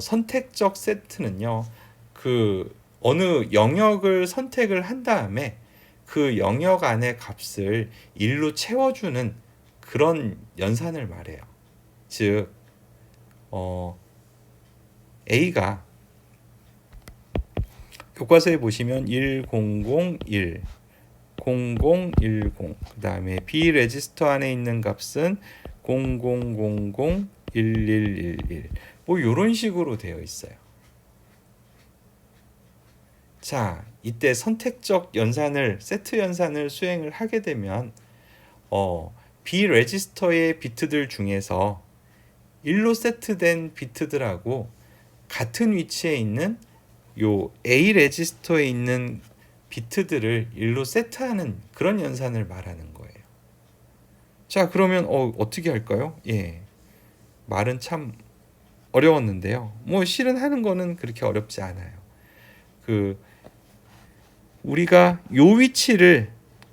선택적 세트는요, 그 어느 영역을 선택을 한 다음에 그 영역 안의 값을 1로 채워주는 그런 연산을 말해요. 즉 A가 교과서에 보시면 1001, 0010, 그 다음에 B 레지스터 안에 있는 값은 0000, 1111 뭐 이런 식으로 되어 있어요. 자, 이때 선택적 연산을 세트 연산을 수행을 하게 되면 B 레지스터의 비트들 중에서 1로 세트된 비트들하고 같은 위치에 있는 요 A 레지스터에 있는 비트들을 1로 세트하는 그런 연산을 말하는 거예요. 자, 그러면 어떻게 할까요? 예, 말은 참 어려웠는데요. 뭐 실은 하는 거는 그렇게 어렵지 않아요. 우리가 요 위치를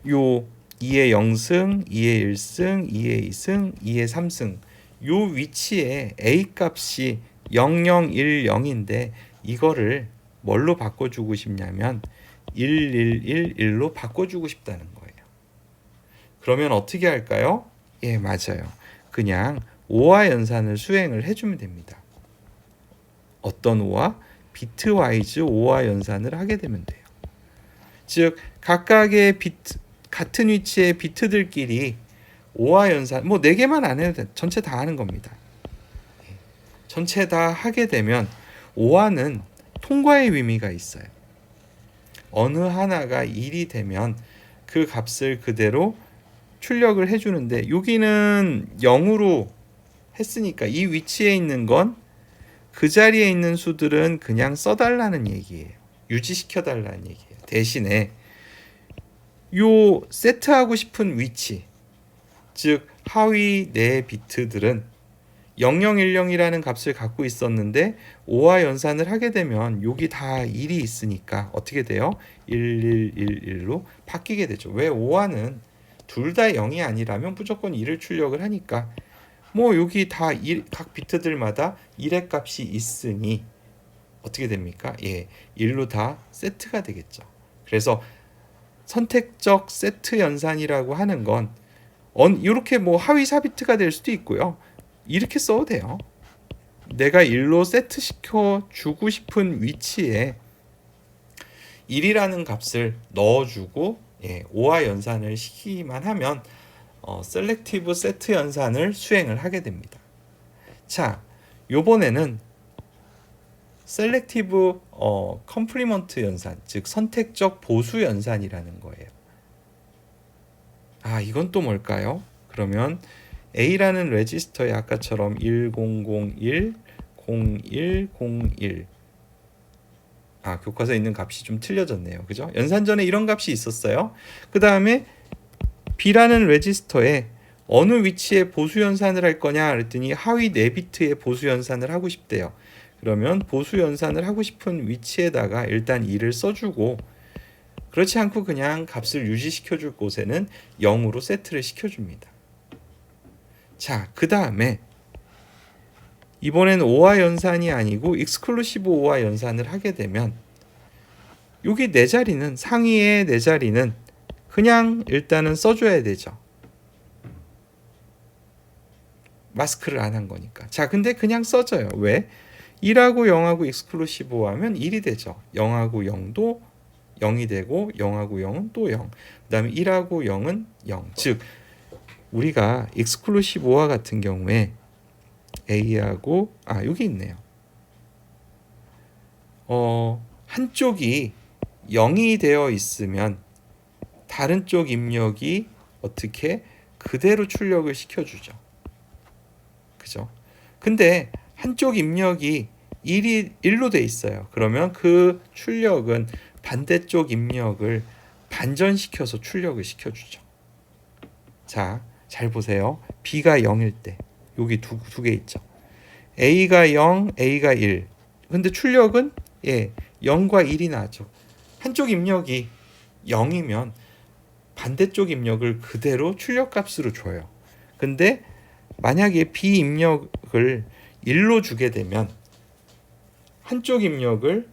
요 2의 0승, 2의 1승, 2의 2승, 2의 3승 요 위치에 A 값이 0010인데 이거를 뭘로 바꿔주고 싶냐면 1111로 바꿔주고 싶다는 거예요. 그러면 어떻게 할까요? 예, 맞아요. 그냥 5화 연산을 수행을 해주면 됩니다. 어떤 5화? 비트와이즈 5화 연산을 하게 되면 돼요. 즉 각각의 비트 같은 위치의 비트들끼리 5화 연산 뭐 4개만 안 해도 돼. 전체 다 하는 겁니다. 전체 다 하게 되면 5화는 통과의 의미가 있어요. 어느 하나가 1이 되면 그 값을 그대로 출력을 해주는데 여기는 0으로 했으니까 이 위치에 있는 건 그 자리에 있는 수들은 그냥 써달라는 얘기예요. 유지시켜달라는 얘기예요. 대신에 요 세트하고 싶은 위치, 즉 하위 4 비트들은 0010이라는 값을 갖고 있었는데 5화 연산을 하게 되면 여기 다 1이 있으니까 어떻게 돼요? 1111로 바뀌게 되죠. 왜 5화는 둘 다 0이 아니라면 무조건 1을 출력을 하니까 뭐 여기 다 각 비트들마다 1의 값이 있으니 어떻게 됩니까? 예, 1로 다 세트가 되겠죠. 그래서 선택적 세트 연산이라고 하는 건 이렇게 뭐 하위 4비트가 될 수도 있고요. 이렇게 써도 돼요. 내가 1로 세트시켜 주고 싶은 위치에 1이라는 값을 넣어주고 5화 연산을 시키기만 하면 셀렉티브 세트 연산을 수행을 하게 됩니다. 자, 요번에는 셀렉티브 컴플리먼트 연산, 즉 선택적 보수 연산이라는 거예요. 아, 이건 또 뭘까요? 그러면 A라는 레지스터에 아까처럼 1001, 0101 교과서에 있는 값이 좀 틀려졌네요. 그죠? 연산 전에 이런 값이 있었어요. 그 다음에 B라는 레지스터에 어느 위치에 보수 연산을 할 거냐 그랬더니 하위 4비트의 보수 연산을 하고 싶대요. 그러면 보수 연산을 하고 싶은 위치에다가 일단 2를 써주고 그렇지 않고 그냥 값을 유지시켜 줄 곳에는 0으로 세트를 시켜줍니다. 자, 그 다음에 이번엔 5화 연산이 아니고 익스클루시브 5화 연산을 하게 되면 여기 4자리는 상위의 4자리는 그냥 일단은 써줘야 되죠. 마스크를 안 한 거니까. 자, 근데 그냥 써져요. 왜? 1하고 0하고 익스클루시브 5 하면 1이 되죠. 0하고 0도 0이 되고 0하고 0은 또 0. 그 다음에 1하고 0은 0. 즉 우리가 익스클루시브 5화 같은 경우에 A하고 여기 있네요. 한쪽이 0이 되어 있으면 다른 쪽 입력이 어떻게 그대로 출력을 시켜주죠. 그죠? 근데 한쪽 입력이 1로 돼 있어요. 그러면 그 출력은 반대쪽 입력을 반전시켜서 출력을 시켜주죠. 자, 잘 보세요. B가 0일 때 여기 두 개 있죠. A가 0, A가 1. 근데 출력은 0과 1이 나죠. 한쪽 입력이 0이면 반대쪽 입력을 그대로 출력값으로 줘요. 근데 만약에 B 입력을 1로 주게 되면 한쪽 입력을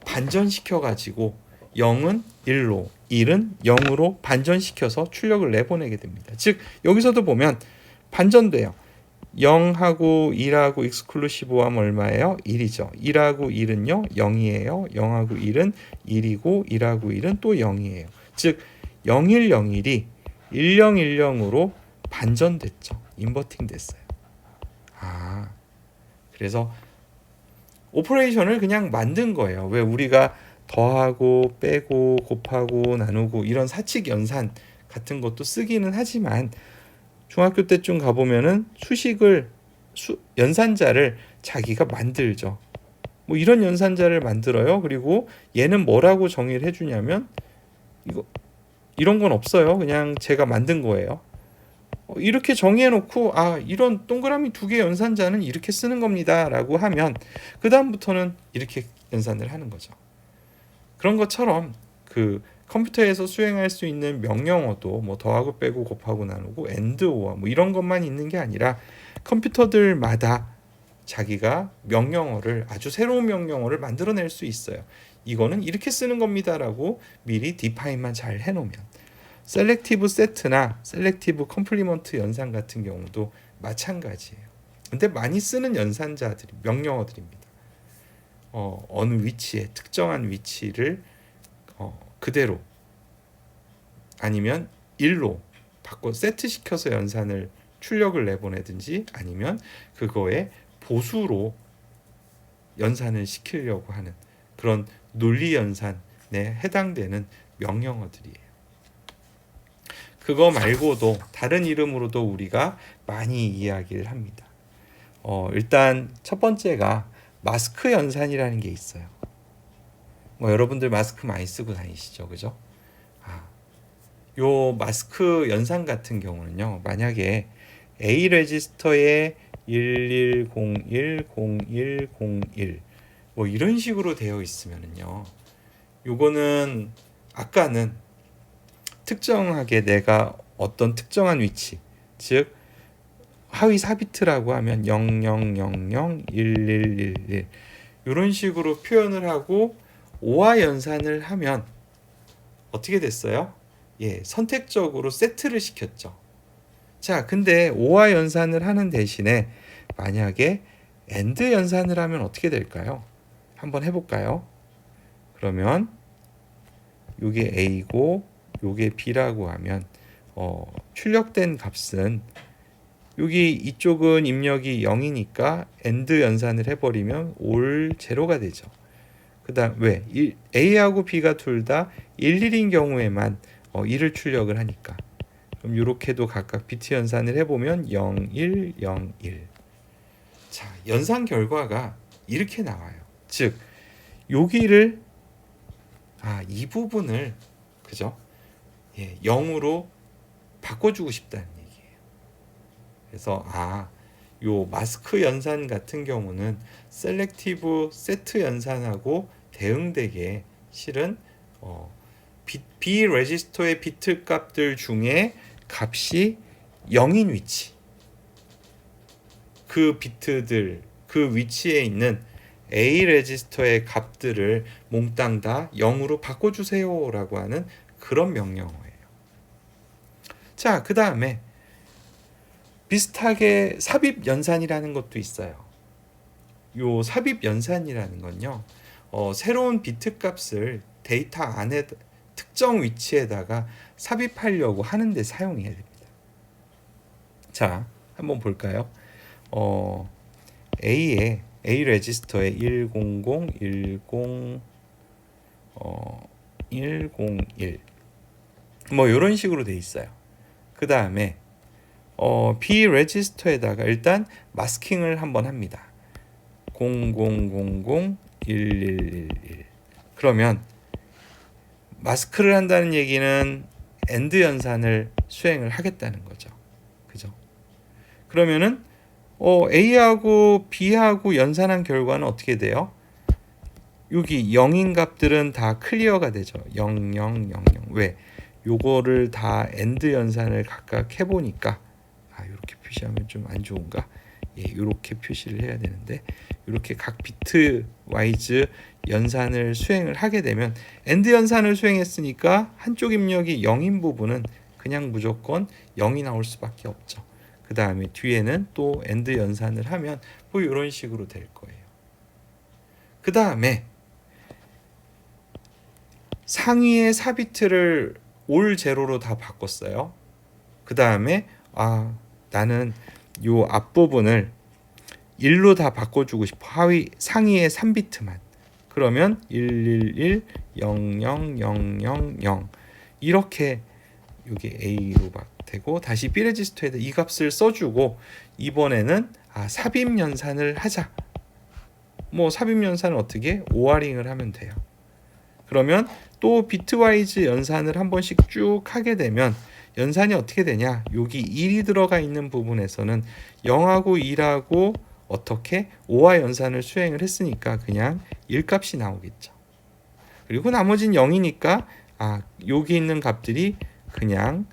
반전시켜 가지고 0은 1로, 1은 0으로 반전시켜서 출력을 내보내게 됩니다. 즉 여기서도 보면 반전돼요. 0하고 1하고 익스클루시브 하면 얼마예요? 1이죠. 1하고 1은요 0이에요. 0하고 1은 1이고 1하고 1은 또 0이에요. 즉 0101이 1010으로 반전됐죠. 인버팅 됐어요. 그래서 오퍼레이션을 그냥 만든 거예요. 왜 우리가 더하고 빼고 곱하고 나누고 이런 사칙 연산 같은 것도 쓰기는 하지만 중학교 때쯤 가보면은 연산자를 자기가 만들죠. 뭐 이런 연산자를 만들어요. 그리고 얘는 뭐라고 정의를 해주냐면 이런 건 없어요. 그냥 제가 만든 거예요. 이렇게 정의해놓고 이런 동그라미 2개 연산자는 이렇게 쓰는 겁니다 라고 하면 그 다음부터는 이렇게 연산을 하는 거죠. 그런 것처럼 그 컴퓨터에서 수행할 수 있는 명령어도 뭐 더하고 빼고 곱하고 나누고 and, or 뭐 이런 것만 있는 게 아니라 컴퓨터들마다 자기가 명령어를 아주 새로운 명령어를 만들어낼 수 있어요. 이거는 이렇게 쓰는 겁니다라고 미리 디파인만 잘 해놓으면 셀렉티브 세트나 셀렉티브 컴플리먼트 연산 같은 경우도 마찬가지예요. 근데 많이 쓰는 연산자들이 명령어들입니다. 어느 위치에 특정한 위치를 그대로 아니면 1로 바꿔 세트시켜서 연산을 출력을 내보내든지 아니면 그거에 보수로 연산을 시키려고 하는 그런 논리 연산에 해당되는 명령어들이에요. 그거 말고도 다른 이름으로도 우리가 많이 이야기를 합니다. 일단 첫 번째가 마스크 연산이라는 게 있어요. 뭐 여러분들 마스크 많이 쓰고 다니시죠, 그죠? 요 마스크 연산 같은 경우는요, 만약에 A 레지스터에 11010101 뭐 이런 식으로 되어 있으면은요, 요거는 아까는 특정하게 내가 어떤 특정한 위치, 즉 하위 4비트라고 하면 00001111 이런 식으로 표현을 하고 오화 연산을 하면 어떻게 됐어요? 선택적으로 세트를 시켰죠. 자, 근데 오화 연산을 하는 대신에 만약에 AND 연산을 하면 어떻게 될까요? 한번 해볼까요? 그러면 요게 A고 요게 B라고 하면 출력된 값은 여기 이쪽은 입력이 0이니까 AND 연산을 해버리면 올 제로가 되죠. 그 다음 왜? A하고 B가 둘 다 11인 경우에만 1을 출력을 하니까 그럼 이렇게도 각각 비트 연산을 해보면 0101. 자, 연산 결과가 이렇게 나와요. 즉 여기를 이 부분을 그죠? 0으로 바꿔주고 싶다는 얘기예요. 그래서 요 마스크 연산 같은 경우는 셀렉티브 세트 연산하고 대응되게 실은 B 레지스터의 비트 값들 중에 값이 0인 위치, 그 비트들 그 위치에 있는 A 레지스터의 값들을 몽땅 다 0으로 바꿔주세요 라고 하는 그런 명령어예요. 자, 그 다음에 비슷하게 삽입 연산이라는 것도 있어요. 요 삽입 연산이라는 건요, 새로운 비트 값을 데이터 안에 특정 위치에다가 삽입하려고 하는데 사용해야 됩니다. 자, 한번 볼까요? A 레지스터에 100, 101 뭐 이런 식으로 돼 있어요. 그 다음에 B 레지스터에다가 일단 마스킹을 한번 합니다. 00001111. 그러면 마스크를 한다는 얘기는 AND 연산을 수행을 하겠다는 거죠. 그죠? 그러면은 A하고 B하고 연산한 결과는 어떻게 돼요? 여기 0인 값들은 다 클리어가 되죠. 0, 0, 0, 0. 왜? 요거를 다 AND 연산을 각각 해보니까 이렇게 표시하면 좀 안 좋은가? 예, 이렇게 표시를 해야 되는데 이렇게 각 비트 와이즈 연산을 수행을 하게 되면 AND 연산을 수행했으니까 한쪽 입력이 0인 부분은 그냥 무조건 0이 나올 수밖에 없죠. 그 다음에 뒤에는 또 AND 연산을 하면 뭐 이런 식으로 될 거예요. 그 다음에 상위의 4비트를 올 제로로 다 바꿨어요. 그 다음에 나는 요 앞부분을 1로 다 바꿔주고 싶어. 상위의 3비트만. 그러면 111, 00, 000 이렇게 여기 A로 되고 다시 B 레지스터에다 이 값을 써주고 이번에는 삽입 연산을 하자. 뭐 삽입 연산은 어떻게? 오어링을 하면 돼요. 그러면 또 비트와이즈 연산을 한 번씩 쭉 하게 되면 연산이 어떻게 되냐? 여기 1이 들어가 있는 부분에서는 0하고 1하고 어떻게 5와 연산을 수행을 했으니까 그냥 1값이 나오겠죠. 그리고 나머지는 0이니까 여기 있는 값들이 그냥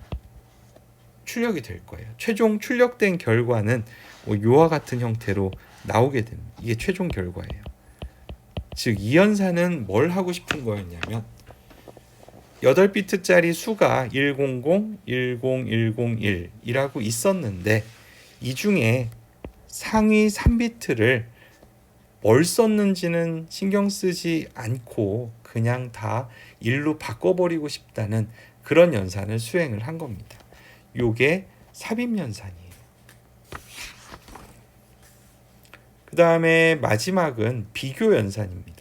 출력이 될 거예요. 최종 출력된 결과는 요와 같은 형태로 나오게 됩니다. 이게 최종 결과예요. 즉 이 연산은 뭘 하고 싶은 거였냐면 8비트짜리 수가 100, 10101이라고 있었는데 이 중에 상위 3비트를 뭘 썼는지는 신경 쓰지 않고 그냥 다 1로 바꿔버리고 싶다는 그런 연산을 수행을 한 겁니다. 요게 삽입 연산이에요. 그 다음에 마지막은 비교 연산입니다.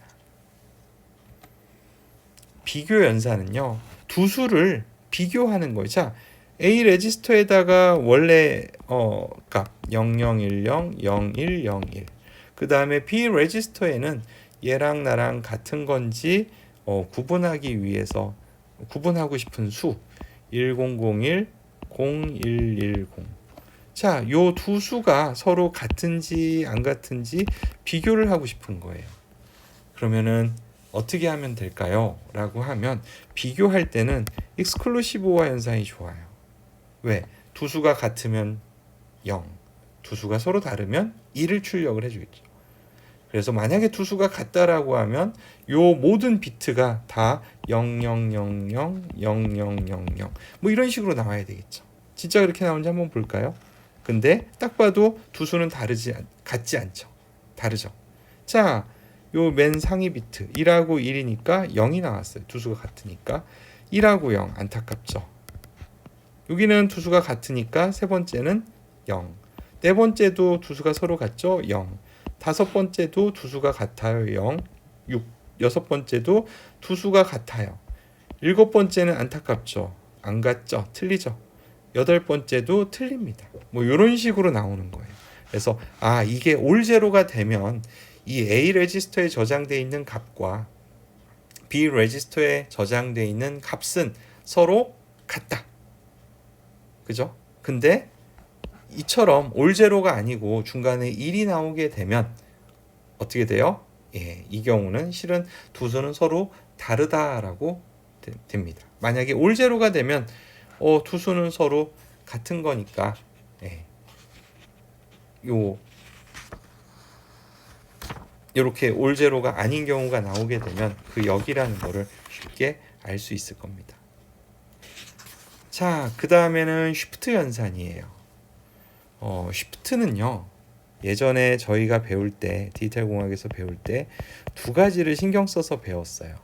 비교 연산은요, 두 수를 비교하는 거예요. 자, A 레지스터에다가 원래 값 0010, 0101. 그 다음에 B 레지스터에는 얘랑 나랑 같은 건지 구분하기 위해서 구분하고 싶은 수 1001, 0110. 자, 요 두 수가 서로 같은지 안 같은지 비교를 하고 싶은 거예요. 그러면은 어떻게 하면 될까요? 라고 하면 비교할 때는 익스클루시브 오어 연산이 좋아요. 왜? 두 수가 같으면 0, 두 수가 서로 다르면 1을 출력을 해주겠죠. 그래서 만약에 두 수가 같다라고 하면 요 모든 비트가 다 0000, 0000 뭐 이런 식으로 나와야 되겠죠. 진짜 그렇게 나오는지 한번 볼까요? 근데 딱 봐도 두 수는 같지 않죠. 다르죠. 자, 요 맨 상위 비트 1하고 1이니까 0이 나왔어요. 두 수가 같으니까 1하고 0 안타깝죠. 여기는 두 수가 같으니까 세 번째는 0. 네 번째도 두 수가 서로 같죠? 0. 다섯 번째도 두 수가 같아요. 0. 6. 여섯 번째도 두 수가 같아요. 일곱 번째는 안타깝죠. 안 같죠? 틀리죠? 여덟 번째도 틀립니다. 뭐 이런 식으로 나오는 거예요. 그래서 이게 올 제로가 되면 이 A 레지스터에 저장되어 있는 값과 B 레지스터에 저장되어 있는 값은 서로 같다. 그죠? 근데 이처럼 올 제로가 아니고 중간에 1이 나오게 되면 어떻게 돼요? 이 경우는 실은 두 수는 서로 다르다라고 됩니다. 만약에 올 제로가 되면 두 수는 서로 같은 거니까 이렇게 올 제로가 아닌 경우가 나오게 되면 그 역이라는 거를 쉽게 알 수 있을 겁니다. 자, 그 다음에는 쉬프트 연산이에요. 쉬프트는요, 예전에 저희가 배울 때, 디지털 공학에서 배울 때 두 가지를 신경 써서 배웠어요.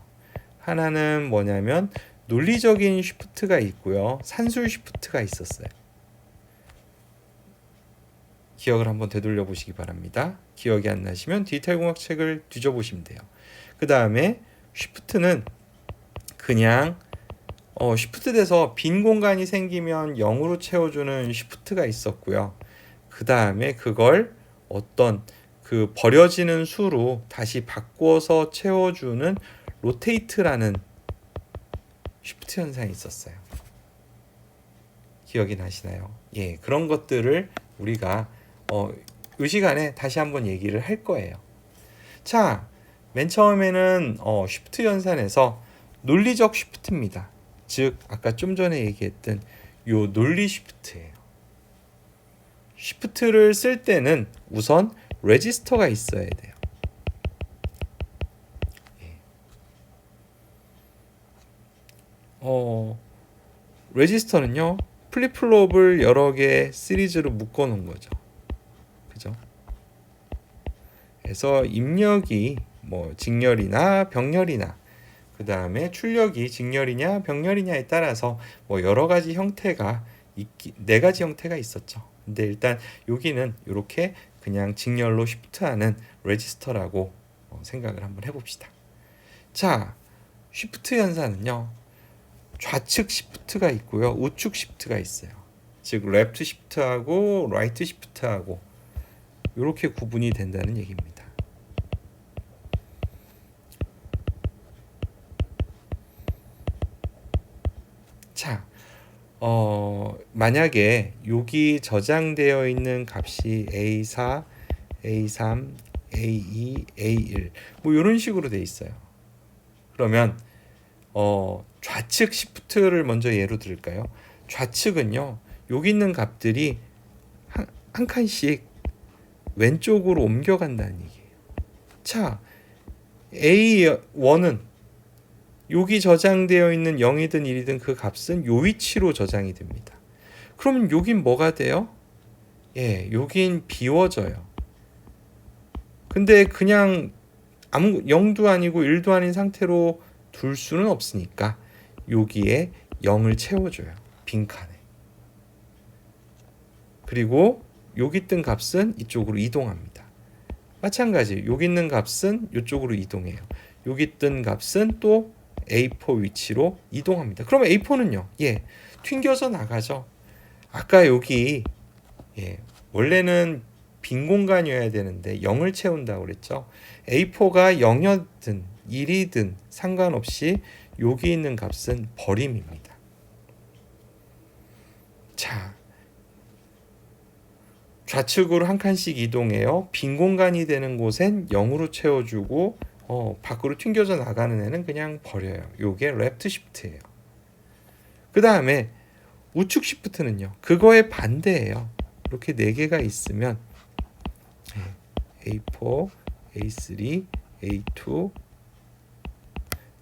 하나는 뭐냐면 논리적인 쉬프트가 있고요, 산술 쉬프트가 있었어요. 기억을 한번 되돌려 보시기 바랍니다. 기억이 안 나시면 디지털 공학 책을 뒤져보시면 돼요. 그 다음에 쉬프트는 그냥 쉬프트 돼서 빈 공간이 생기면 0으로 채워주는 쉬프트가 있었고요. 그 다음에 그걸 어떤 그 버려지는 수로 다시 바꿔서 채워주는 로테이트라는 쉬프트 현상이 있었어요. 기억이 나시나요? 예, 그런 것들을 우리가 이 시간에 다시 한번 얘기를 할 거예요. 자, 맨 처음에는 쉬프트 연산에서 논리적 쉬프트입니다. 즉 아까 좀 전에 얘기했던 요 논리 쉬프트예요. 쉬프트를 쓸 때는 우선 레지스터가 있어야 돼요. 레지스터는요, 플립플롭을 여러 개 시리즈로 묶어 놓은 거죠. 그죠? 그래서 입력이 뭐 직렬이나 병렬이나 그 다음에 출력이 직렬이냐 병렬이냐에 따라서 뭐 여러 가지 형태가 네 가지 형태가 있었죠. 근데 일단 여기는 이렇게 그냥 직렬로 쉬프트하는 레지스터라고 생각을 한번 해봅시다. 자, 쉬프트 연산은요, 좌측 시프트가 있고요, 우측 시프트가 있어요. 즉 레프트 시프트하고 라이트 시프트하고 이렇게 구분이 된다는 얘기입니다. 자, 만약에 여기 저장되어 있는 값이 A4, A3, A2, A1 뭐 이런 식으로 돼 있어요. 그러면 좌측 시프트를 먼저 예로 들을까요? 좌측은요, 여기 있는 값들이 한 칸씩 왼쪽으로 옮겨간다는 얘기예요. 자, A1은 여기 저장되어 있는 0이든 1이든 그 값은 요 위치로 저장이 됩니다. 그러면 여긴 뭐가 돼요? 예, 여긴 비워져요. 근데 그냥 아무 0도 아니고 1도 아닌 상태로 둘 수는 없으니까 여기에 0을 채워줘요. 빈칸에. 그리고 여기 뜬 값은 이쪽으로 이동합니다. 마찬가지 여기 있는 값은 이쪽으로 이동해요. 여기 뜬 값은 또 A4 위치로 이동합니다. 그러면 A4는요, 예, 튕겨져 나가죠. 아까 여기 원래는 빈 공간이어야 되는데 0을 채운다고 그랬죠. A4가 0이든 1이든 상관없이 여기 있는 값은 버림입니다. 자, 좌측으로 한 칸씩 이동해요. 빈 공간이 되는 곳엔 0으로 채워주고 밖으로 튕겨져 나가는 애는 그냥 버려요. 요게 레프트 시프트예요. 그 다음에 우측 시프트는요, 그거의 반대예요. 이렇게 4개가 있으면 A4, A3, A2,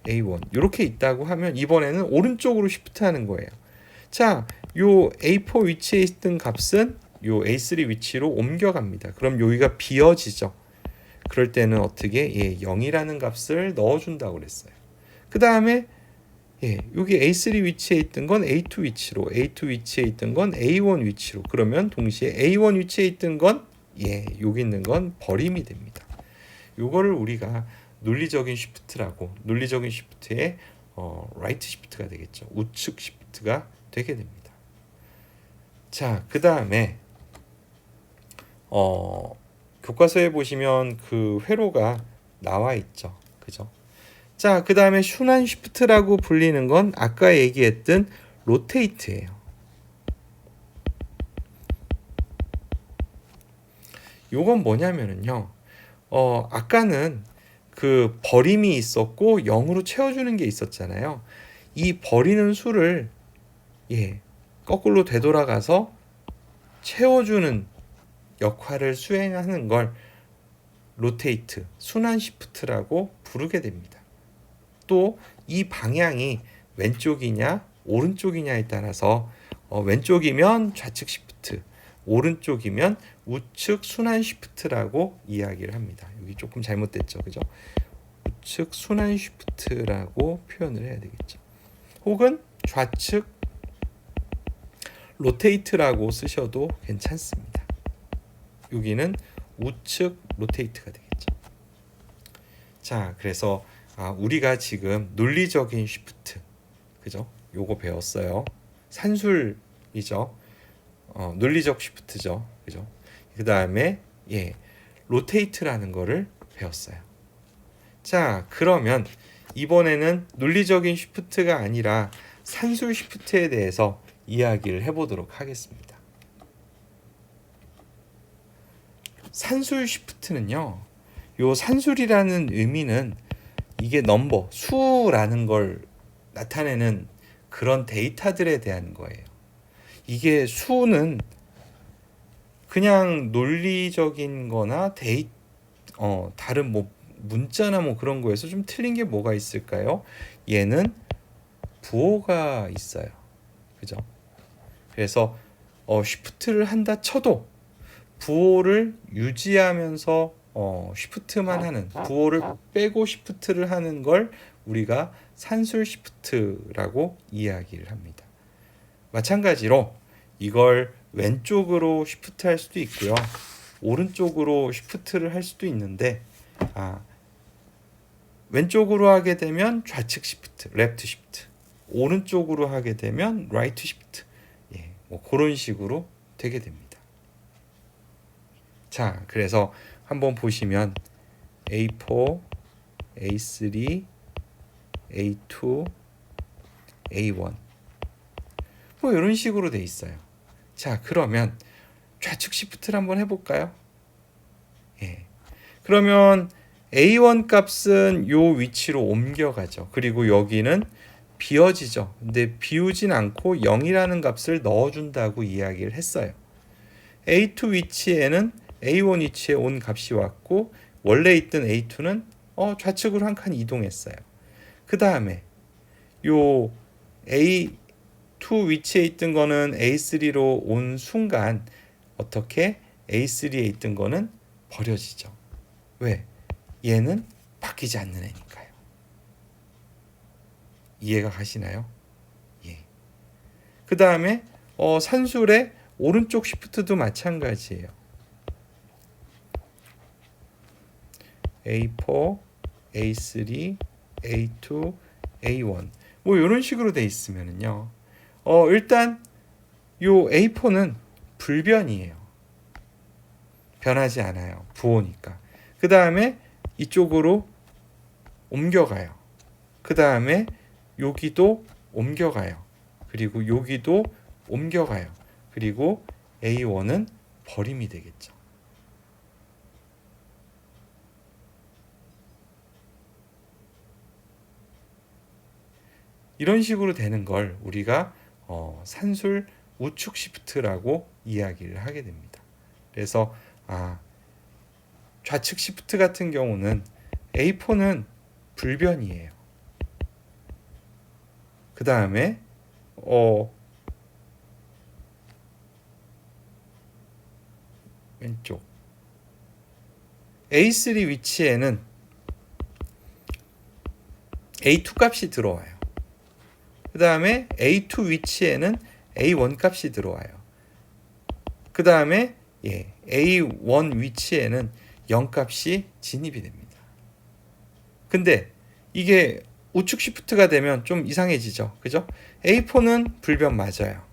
A1 이렇게 있다고 하면 이번에는 오른쪽으로 시프트하는 거예요. 자, 요 A4 위치에 있던 값은 요 A3 위치로 옮겨갑니다. 그럼 여기가 비어지죠. 그럴 때는 어떻게 0이라는 값을 넣어준다고 그랬어요. 그 다음에 여기 A3 위치에 있던 건 A2 위치로, A2 위치에 있던 건 A1 위치로, 그러면 동시에 A1 위치에 있던 건 여기 있는 건 버림이 됩니다. 요거를 우리가 논리적인 쉬프트라고, 논리적인 쉬프트의 라이트 쉬프트가 되겠죠. 우측 쉬프트가 되게 됩니다. 자, 그 다음에 교과서에 보시면 그 회로가 나와 있죠. 그죠? 자, 그 다음에 순환 쉬프트라고 불리는 건 아까 얘기했던 로테이트예요. 요건 뭐냐면은요, 아까는 그 버림이 있었고 0으로 채워주는 게 있었잖아요. 이 버리는 수를 거꾸로 되돌아가서 채워주는 역할을 수행하는 걸 로테이트, 순환 시프트라고 부르게 됩니다. 또 이 방향이 왼쪽이냐 오른쪽이냐에 따라서 왼쪽이면 좌측 시프트, 오른쪽이면 우측 순환 시프트라고 이야기를 합니다. 여기 조금 잘못됐죠, 그죠? 우측 순환 시프트라고 표현을 해야 되겠죠. 혹은 좌측 로테이트라고 쓰셔도 괜찮습니다. 여기는 우측 로테이트가 되겠죠. 자, 그래서 우리가 지금 논리적인 쉬프트, 그죠? 요거 배웠어요. 산술이죠. 논리적 쉬프트죠, 그죠? 그 다음에 로테이트라는 거를 배웠어요. 자, 그러면 이번에는 논리적인 쉬프트가 아니라 산술 쉬프트에 대해서 이야기를 해보도록 하겠습니다. 산술 쉬프트는요, 요 산술이라는 의미는 이게 넘버, 수라는 걸 나타내는 그런 데이터들에 대한 거예요. 이게 수는 그냥 논리적인 거나 다른 뭐 문자나 뭐 그런 거에서 좀 틀린 게 뭐가 있을까요? 얘는 부호가 있어요. 그죠? 그래서 쉬프트를 한다 쳐도 부호를 유지하면서 쉬프트만 하는, 부호를 빼고 쉬프트를 하는 걸 우리가 산술 쉬프트라고 이야기를 합니다. 마찬가지로 이걸 왼쪽으로 쉬프트 할 수도 있고요. 오른쪽으로 쉬프트를 할 수도 있는데 왼쪽으로 하게 되면 좌측 쉬프트, 레프트 쉬프트. 오른쪽으로 하게 되면 라이트 쉬프트. 뭐 그런 식으로 되게 됩니다. 자, 그래서 한번 보시면 A4, A3, A2, A1 뭐 이런 식으로 돼 있어요. 자, 그러면 좌측 쉬프트를 한번 해볼까요? 그러면 A1 값은 요 위치로 옮겨가죠. 그리고 여기는 비워지죠. 근데 비우진 않고 0이라는 값을 넣어준다고 이야기를 했어요. A2 위치에는 A1 위치에 온 값이 왔고 원래 있던 A2는 좌측으로 한 칸 이동했어요. 그 다음에 요 A2 위치에 있던 거는 A3로 온 순간 어떻게 A3에 있던 거는 버려지죠. 왜? 얘는 바뀌지 않는 애니까요. 이해가 가시나요? 예. 그 다음에 산술의 오른쪽 쉬프트도 마찬가지예요. A4, A3, A2, A1 뭐 이런 식으로 돼 있으면은요. 일단 요 A4는 불변이에요. 변하지 않아요. 부호니까. 그 다음에 이쪽으로 옮겨가요. 그 다음에 여기도 옮겨가요. 그리고 여기도 옮겨가요. 그리고 A1은 버림이 되겠죠. 이런 식으로 되는 걸 우리가 산술 우측 시프트라고 이야기를 하게 됩니다. 그래서 좌측 시프트 같은 경우는 A4는 불변이에요. 그 다음에 왼쪽 A3 위치에는 A2 값이 들어와요. 그 다음에 A2 위치에는 A1 값이 들어와요. 그 다음에 A1 위치에는 0 값이 진입이 됩니다. 근데 이게 우측 시프트가 되면 좀 이상해지죠. 그죠? A4는 불변 맞아요.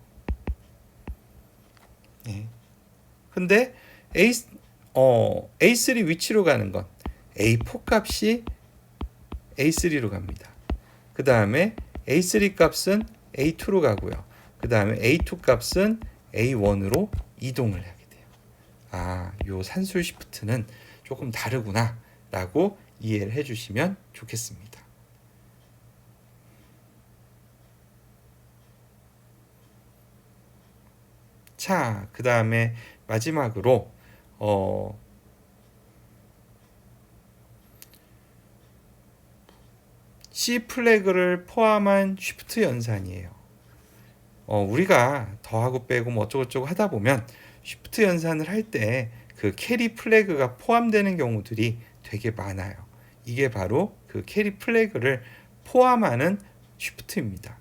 근데 A3 위치로 가는 건 A4 값이 A3로 갑니다. 그 다음에 A3 값은 A2로 가고요. 그 다음에 A2 값은 A1으로 이동을 하게 돼요. 요 산술 시프트는 조금 다르구나 라고 이해를 해주시면 좋겠습니다. 자, 그 다음에 마지막으로 C 플래그를 포함한 쉬프트 연산이에요. 우리가 더하고 빼고 뭐 어쩌고저쩌고 하다 보면 쉬프트 연산을 할 때 그 캐리 플래그가 포함되는 경우들이 되게 많아요. 이게 바로 그 캐리 플래그를 포함하는 쉬프트입니다.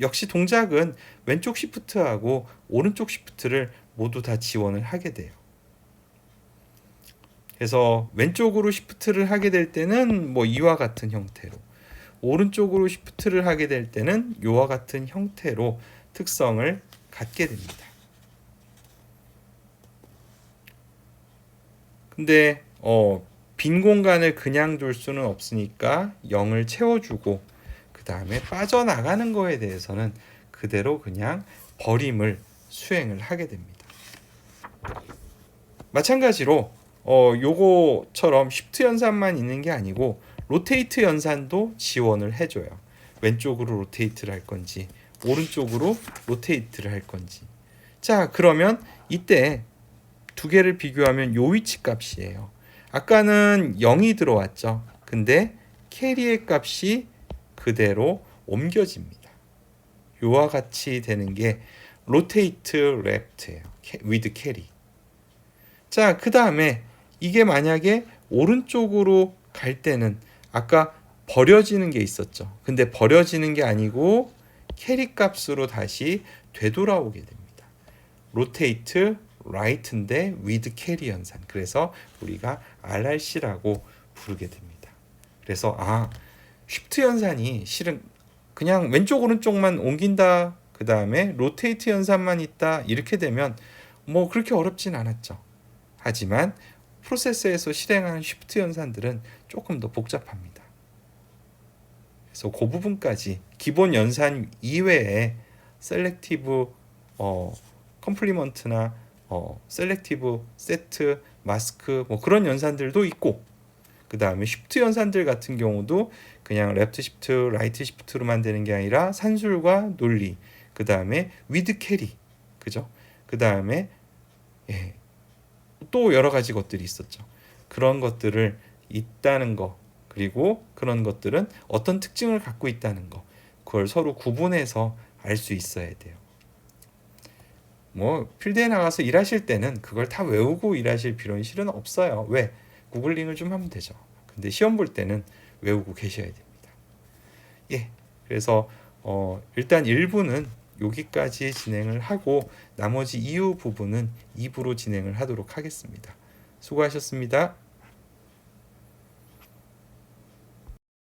역시 동작은 왼쪽 쉬프트하고 오른쪽 쉬프트를 모두 다 지원을 하게 돼요. 그래서 왼쪽으로 쉬프트를 하게 될 때는 뭐 이와 같은 형태로, 오른쪽으로 쉬프트를 하게 될 때는 이와 같은 형태로 특성을 갖게 됩니다. 근데 빈 공간을 그냥 둘 수는 없으니까 0을 채워주고 그 다음에 빠져나가는 거에 대해서는 그대로 그냥 버림을 수행을 하게 됩니다. 마찬가지로 요거처럼 쉬프트 연산만 있는 게 아니고 로테이트 연산도 지원을 해줘요. 왼쪽으로 로테이트를 할 건지 오른쪽으로 로테이트를 할 건지. 자, 그러면 이때 두 개를 비교하면 요 위치 값이에요. 아까는 0이 들어왔죠. 근데 캐리의 값이 그대로 옮겨집니다. 요와 같이 되는 게 로테이트 레프트예요. with 캐리. 자, 그 다음에 이게 만약에 오른쪽으로 갈 때는 아까 버려지는 게 있었죠. 근데 버려지는 게 아니고 캐리 값으로 다시 되돌아오게 됩니다. 로테이트 right인데 with 캐리 연산. 그래서 우리가 RRC라고 부르게 됩니다. 그래서 쉬프트 연산이 실은 그냥 왼쪽 오른쪽만 옮긴다. 그 다음에 로테이트 연산만 있다. 이렇게 되면 뭐 그렇게 어렵진 않았죠. 하지만 프로세서에서 실행하는 쉬프트 연산들은 조금 더 복잡합니다. 그래서 그 부분까지 기본 연산 이외에 셀렉티브 컴플리먼트나 셀렉티브 세트, 마스크 뭐 그런 연산들도 있고 그 다음에 쉬프트 연산들 같은 경우도 그냥 레프트 시프트, 라이트 시프트로만 되는 게 아니라 산술과 논리, 그 다음에 위드 캐리, 그죠? 그 다음에 또 여러 가지 것들이 있었죠. 그런 것들을 있다는 거, 그리고 그런 것들은 어떤 특징을 갖고 있다는 거, 그걸 서로 구분해서 알 수 있어야 돼요. 뭐 필드에 나가서 일하실 때는 그걸 다 외우고 일하실 필요는 실은 없어요. 왜? 구글링을 좀 하면 되죠. 근데 시험 볼 때는 외우고 계셔야 됩니다. 그래서 일단 1부는 여기까지 진행을 하고 나머지 이후 부분은 2부로 진행을 하도록 하겠습니다. 수고하셨습니다.